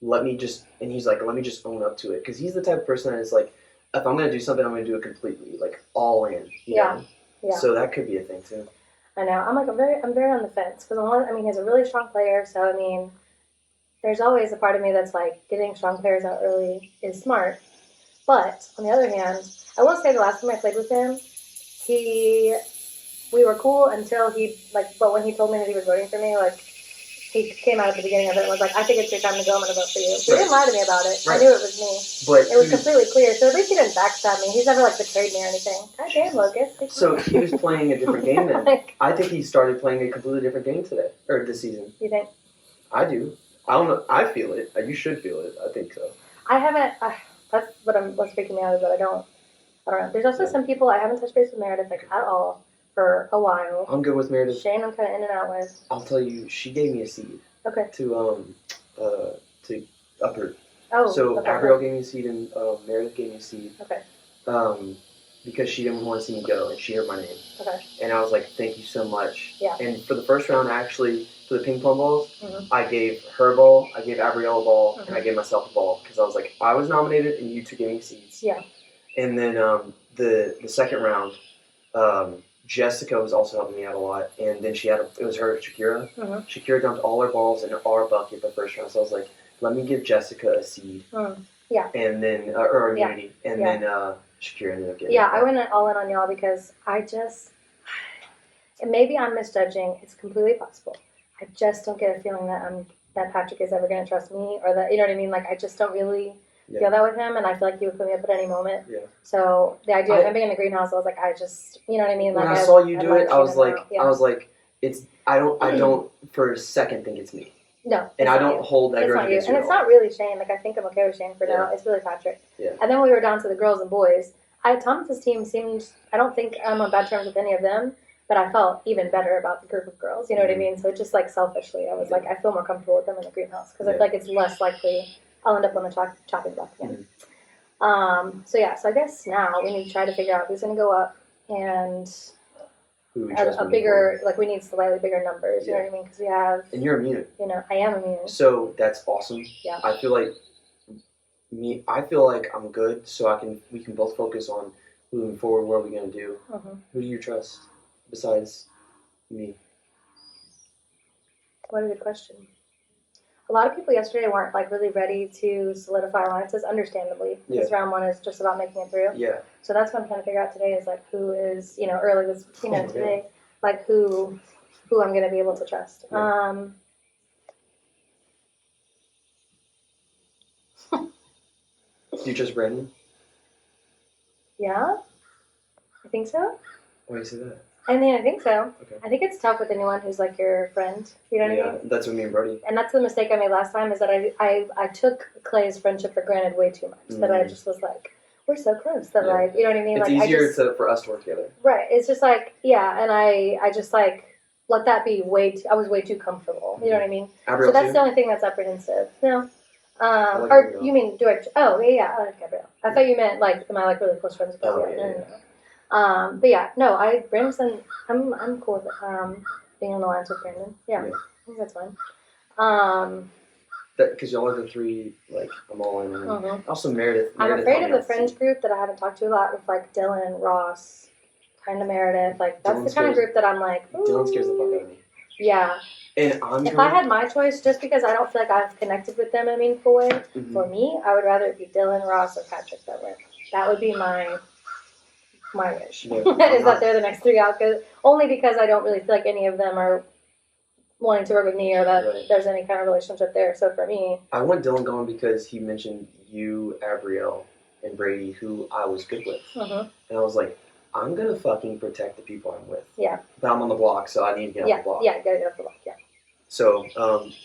And he's like, let me just own up to it. Because he's the type of person that is like, if I'm going to do something, I'm going to do it completely, like all in. you Yeah. know? Yeah. So that could be a thing too. I know. I'm very on the fence because he's a really strong player. So I mean, there's always a part of me that's like getting strong players out early is smart. But on the other hand, I will say the last time I played with him, we were cool until but when he told me that he was voting for me, like he came out at the beginning of it and was like, I think it's your time to go, I'm going to vote for you. So he didn't lie to me about it. I Right. knew it was me. But it was he was- completely clear. So at least he didn't backstab me. He's never like betrayed me or anything. God damn, Lucas. So he was playing a different game then. I think he started playing a completely different game today, or this season. You think? I do. I don't know. I feel it. You should feel it. I think so. I haven't. That's what's freaking me out is that I don't know. There's also some people I haven't touched base with Meredith like at all for a while. I'm good with Meredith. Shane, I'm kind of in and out with. I'll tell you, she gave me a seed. Okay. To uproot. Oh, So okay. Abigail gave me a seed and Meredith gave me a seed. Okay. Because she didn't want to see me go and she heard my name. Okay. And I was like, thank you so much. Yeah. And for the first round, actually, for the ping pong balls, Mhm. I gave her a ball, I gave Abrielle a ball, and I gave myself a ball because I was like, I was nominated and you two gave me seeds. Yeah. And then the second round, Jessica was also helping me out a lot, and then it was her, Shakira. Mhm. Shakira dumped all her balls in our bucket the first round, so I was like, let me give Jessica a seed, Yeah. and then or Yeah. immunity, and Yeah. then Shakira ended up getting. Yeah, it. I went all in on y'all because and maybe I'm misjudging. It's completely possible. I just don't get a feeling that Patrick is ever going to trust me, or that, you know what I mean? Like, I just don't really feel that with him, and I feel like he would put me up at any moment. Yeah. So the idea of him being in the greenhouse, I was like, I just, you know what I mean? When Like, I saw you do it, I was him like, out. Yeah. I was like, I don't for a second think it's me. No. And it's I not don't you. hold that It's grudge not you. against And you it's at all. not really Shane. Like, I think I'm okay with Shane for now. Yeah. It's really Patrick. Yeah. And then we were down to the girls and boys. Thomas's team seemed, I don't think I'm on bad terms with any of them, but I felt even better about the group of girls. You know what I mean? So just like selfishly, I was like, I feel more comfortable with them in the greenhouse because I feel like it's less likely I'll end up on the chopping block again. So I guess now we need to try to figure out who's going to go up and Who we trust a moving bigger, like we need slightly bigger numbers. You know Yeah. what I mean? Because we have, And you're immune. you know, I am immune. So that's awesome. Yeah. I feel like I feel like I'm good, so we can both focus on moving forward. What are we gonna do? Mhm. Who do you trust besides me? What a good question. A lot of people yesterday weren't like really ready to solidify alliances, understandably, because Yeah. round one is just about making it through. Yeah. So that's what I'm trying to figure out today is like who is, you know, early this, you know, Oh, yeah. today, like who I'm gonna be able to trust. Yeah. Do you trust Brandon? Yeah, I think so. Why do you say that? I mean, I think so. Okay. I think it's tough with anyone who's like your friend. You know what I mean? That's what me and Brody. And that's the mistake I made last time is that I took Clay's friendship for granted way too much. That I Mm. just was like, we're so close. That Yeah. like, you know what I mean? It's like, easier I just, for us to work together. right. It's just like, yeah. And I just like let that be I was way too comfortable. You know what I mean? Gabrielle So that's too? the only thing that's apprehensive. No. like Or Gabrielle. you mean do I? Oh yeah. I like Gabrielle. I thought you meant like am I like really close friends with Oh, Gabrielle? yeah, No, no, no. But yeah, no. Brandon. I'm cool with being on the lines with Brandon. Yeah, Yeah. I think that's fine. Because y'all are the three, like, I'm all in. And Mhm. Also, Meredith. I'm Meredith afraid helped of me the out fringe group that I haven't talked to a lot with like Dylan, Ross, kind of Meredith. Like that's Dylan the kind of scares- group that I'm like. Dylan scares the fuck out of me. Yeah. And I'm If I had my choice, just because I don't feel like I've connected with them in a meaningful way, Mhm. for me, I would rather it be Dylan, Ross, or Patrick that win. That would be my wish. Yeah, is I'm that not- they're the next three out? Only because I don't really feel like any of them are wanting to work with me or that Right. there's any kind of relationship there. So for me, I want Dylan going because he mentioned you, Abrielle, and Brady, who I was good with. Mhm. And I was like, I'm going to fucking protect the people I'm with. yeah, But I'm on the block, so I need to get yeah, off the block. yeah, gotta get off the block. Yeah. So, Let's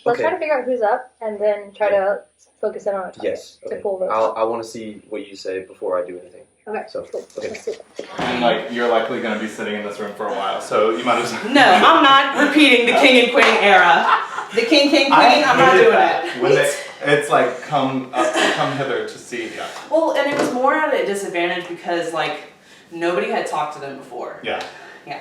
okay. try to figure out who's up and then try to focus in on a target Yes. to Okay. pull votes. I want to see what you say before I do anything. Okay, So, cool. okay. Let's do that. And like you're likely going to be sitting in this room for a while, so you might as well. No, I'm not repeating the king and queen era. The king, queen, I'm not hated doing that. it. When it's like come hither to see ya. Well, and it was more at a disadvantage because like nobody had talked to them before. Yeah. Yeah.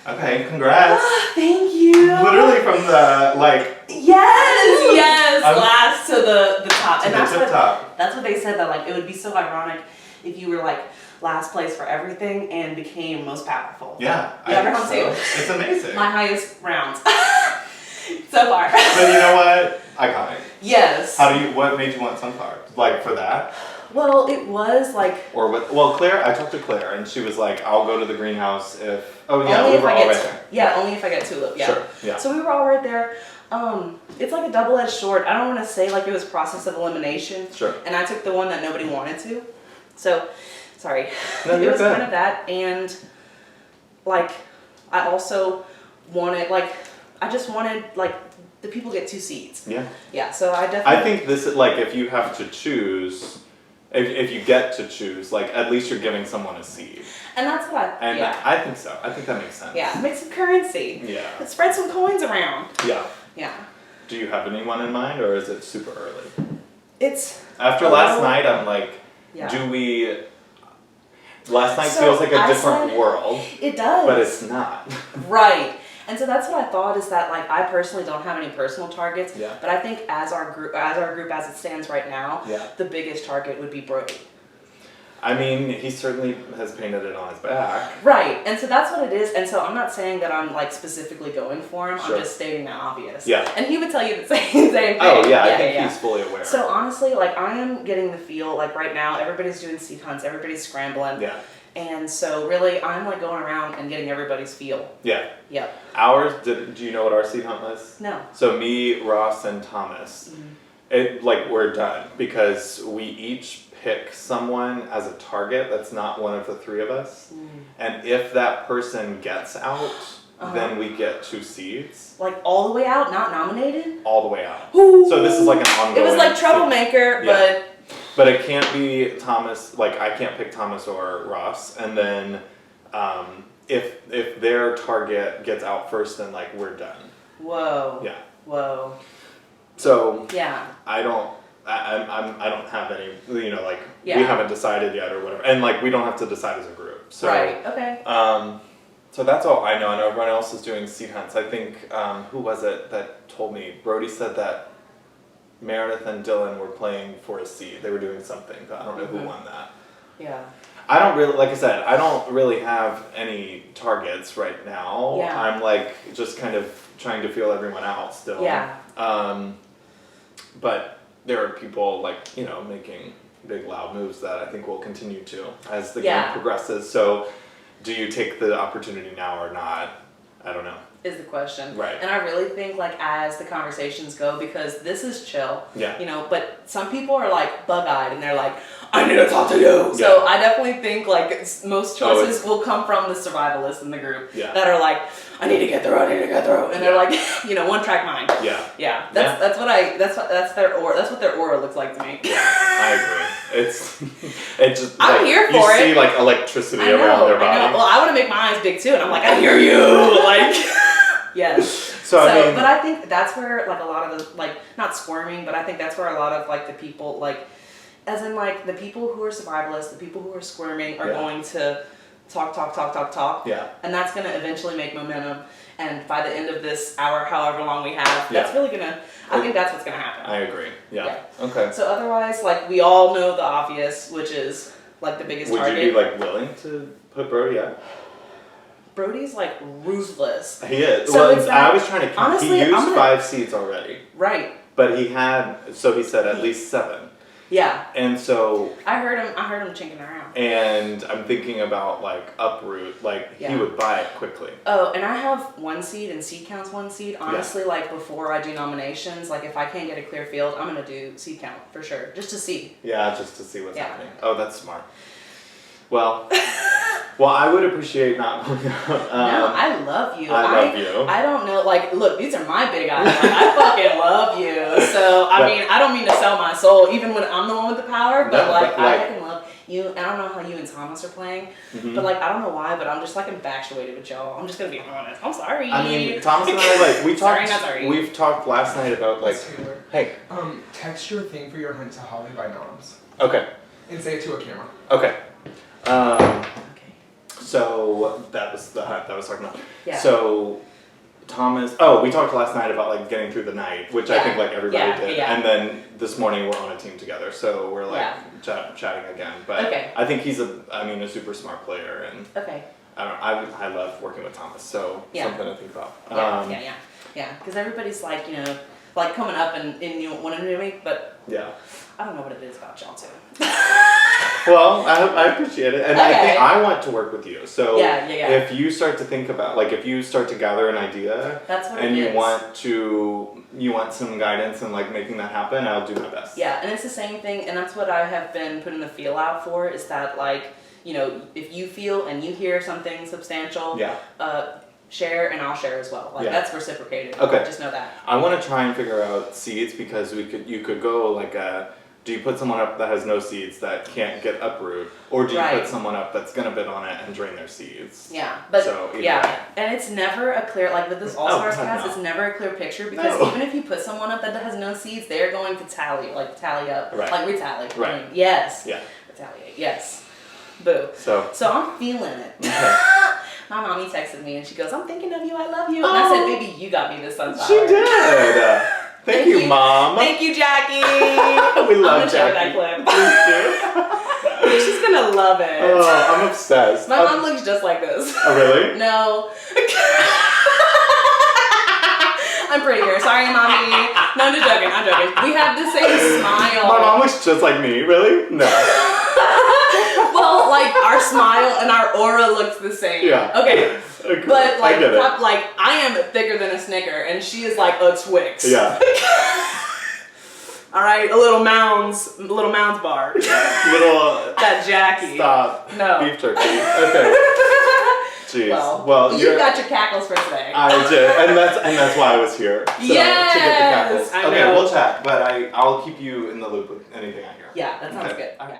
Okay, congrats. Thank you. Literally from the like. Yes, I'm- last to the top. To And the that's tip what top. that's what they said, that like it would be so ironic if you were like last place for everything and became most powerful. Yeah. You I ever think come so. too? It's amazing. My highest rounds so far. But you know what? Iconic. Yes. What made you want sunflower? Like for that? Well, it was like Or what? Well, Claire, I talked to Claire and she was like, I'll go to the greenhouse if. Oh, yeah, only we if were I all get right there. yeah, only if I get tulip. Yeah. Sure, yeah. So we were all right there. It's like a double-edged sword. I don't want to say like it was process of elimination. Sure. And I took the one that nobody wanted to. So, sorry. No, it you're was good. kind of that, and like I also wanted I just wanted like the people get 2 seats. Yeah. Yeah. So I definitely. I think this is like if you have to choose, if you get to choose, like at least you're giving someone a seed. And that's what I. And yeah. I think so. I think that makes sense. Yeah. Make some currency. Yeah. Let's spread some coins around. Yeah. Yeah. Do you have anyone in mind, or is it super early? It's. After a last little- night, I'm like, Yeah. do we? Last night So feels like a I different said- world. It does. But it's not. Right. And so that's what I thought is that like I personally don't have any personal targets, Yeah. but I think as our group as it stands right now, Yeah. the biggest target would be Brody. I mean, he certainly has painted it on his back. Right, and so that's what it is, and so I'm not saying that I'm like specifically going for him, Sure. I'm just stating the obvious. Yeah. And he would tell you the same thing. Oh yeah, I think he's fully aware. So honestly, like I am getting the feel, like right now, everybody's doing seed hunts, everybody's scrambling. Yeah. And so really, I'm like going around and getting everybody's feel. Yeah. Yep. Ours, do you know what our seed hunt was? No. So me, Ross, and Thomas, we're done because we each pick someone as a target that's not one of the three of us. And if that person gets out, then we get 2 seeds. Like all the way out, not nominated? All the way out. Ooh. So this is like an ongoing. It was like Troublemaker, Yeah. But it can't be Thomas, like I can't pick Thomas or Ross. And then if their target gets out first, then like we're done. Whoa. Yeah. Whoa. So Yeah. I don't have any, we Yeah. haven't decided yet or whatever. And like we don't have to decide as a group. So Right, okay. so that's all I know, and everyone else is doing seed hunts. I think who was it that told me? Brody said that Meredith and Dylan were playing for a seed. They were doing something, but I don't know who won that. Yeah. I don't really, like I said, I don't really have any targets right now. Yeah. I'm like just kind of trying to feel everyone out still. Yeah. But there are people like, making big loud moves that I think will continue to as the Yeah. game progresses. So do you take the opportunity now or not? I don't know. Is the question. Right. And I really think like as the conversations go, because this is chill. Yeah. But some people are like bug-eyed and they're like, I need to talk to you. So I definitely think like most choices will come from the survivalists in the group that are like, I need to get through, and they're like, one track mind. Yeah. Yeah. That's what their aura looks like to me. I agree. It just I'm here for you it. see like electricity I know, around their body. I know. Well, I want to make my eyes big too, and I'm like, I hear you. Like, yes. So, I mean- but I think that's where like a lot of the like not squirming, but I think that's where a lot of like the people like, as in like the people who are survivalists, the people who are squirming are Yeah. going to talk. Yeah. And that's going to eventually make momentum. And by the end of this hour, however long we have, that's Yeah. really gonna. I think that's what's gonna happen. I agree. Yeah. Okay. So otherwise, like we all know the obvious, which is like the biggest Would target. you be like willing to put Brody out? Brody's like ruthless. He is. So Well, it's that- I was trying to count. honestly, He I'm used gonna- 5 seeds already. Right. But he had, so he said at least 7. Yeah. And so, I heard him chinking around. and I'm thinking about like Uproot, like he Yeah. would buy it quickly. Oh, and I have 1 seed and seed counts 1 seed. Honestly, like before I do nominations, like if I can't get a clear field, I'm gonna do seed count for sure, just to see. Yeah, just to see what's Yeah. happening. Oh, that's smart. Well, I would appreciate not going out. No, I love you. I love you. I don't know, like, look, these are my big eyes. Like, I fucking love you. So, I mean, I don't mean to sell my soul, even when I'm the one with the power, but No, like, but, I like- fucking love you. And I don't know how you and Thomas are playing, Mhm. but like, I don't know why, but I'm just like infatuated with y'all. I'm just gonna be honest. I'm sorry. I mean, Thomas and I like we Sorry, talked. not sorry. We've talked last night about like, hey, Text your thing for your hunt to Holly by Noms. okay, And say it to a camera. okay. So that was the hunt that I was talking about. Yeah. So Thomas, we talked last night about like getting through the night, which I Yeah. think like everybody Yeah, did, yeah. and then this morning we're on a team together, so we're like Yeah. chatting again. But Okay. I think he's a super smart player, and Okay. I don't know, I love working with Thomas, so Yeah. something to think about. Yeah, because everybody's like, like coming up and you want to know me, but Yeah. I don't know what it is about y'all too. Well, I appreciate it, and I Okay. think I want to work with you. So Yeah. if you start to think about, like, if you start to gather an idea, That's what and it you is. want some guidance and like making that happen, I'll do my best. Yeah, and it's the same thing, and that's what I have been putting the feel out for, is that like, if you feel and you hear something substantial, Yeah. share and I'll share as well. Like Yeah. that's reciprocated. Okay. Just know that. I want to try and figure out seeds because you could go like do you put someone up that has no seeds that can't get uproot, or do you Right. put someone up that's gonna bid on it and drain their seeds? Yeah, but so either yeah, way. and it's never a clear, like with this All Stars God, cast, no. it's never a clear picture because No. even if you put someone up that has no seeds, they're going to tally up, Right. like retally. Right. I mean, yes. Yeah. Retaliate. Yes. Boo. So I'm feeling it. My mommy texted me and she goes, I'm thinking of you, I love you. And I said, baby, you got me this sunflower. She did. Thank you, Mom. Thank you, Jackie. We love I'm gonna show her Jackie. that clip. She's gonna love it. Oh, I'm obsessed. My mom looks just like this. Oh, really? No. I'm prettier. Sorry, mommy. No, I'm just joking. I'm joking. We have the same smile. My mom looks just like me. Really? No. Well, like our smile and our aura looks the same. Yeah. Okay. But like, I get it. like I am thicker than a Snicker, and she is like a Twix. Yeah. All right, a little Mounds bar. Little. That Jackie. Stop. No. Beef jerky. Okay. Jeez. Well, you got your cackles for today. I did, and that's why I was here. So, Yes! To get the cackles. I Okay, know. we'll chat, but I'll keep you in the loop with anything I hear. Yeah, that sounds Okay. good. Okay.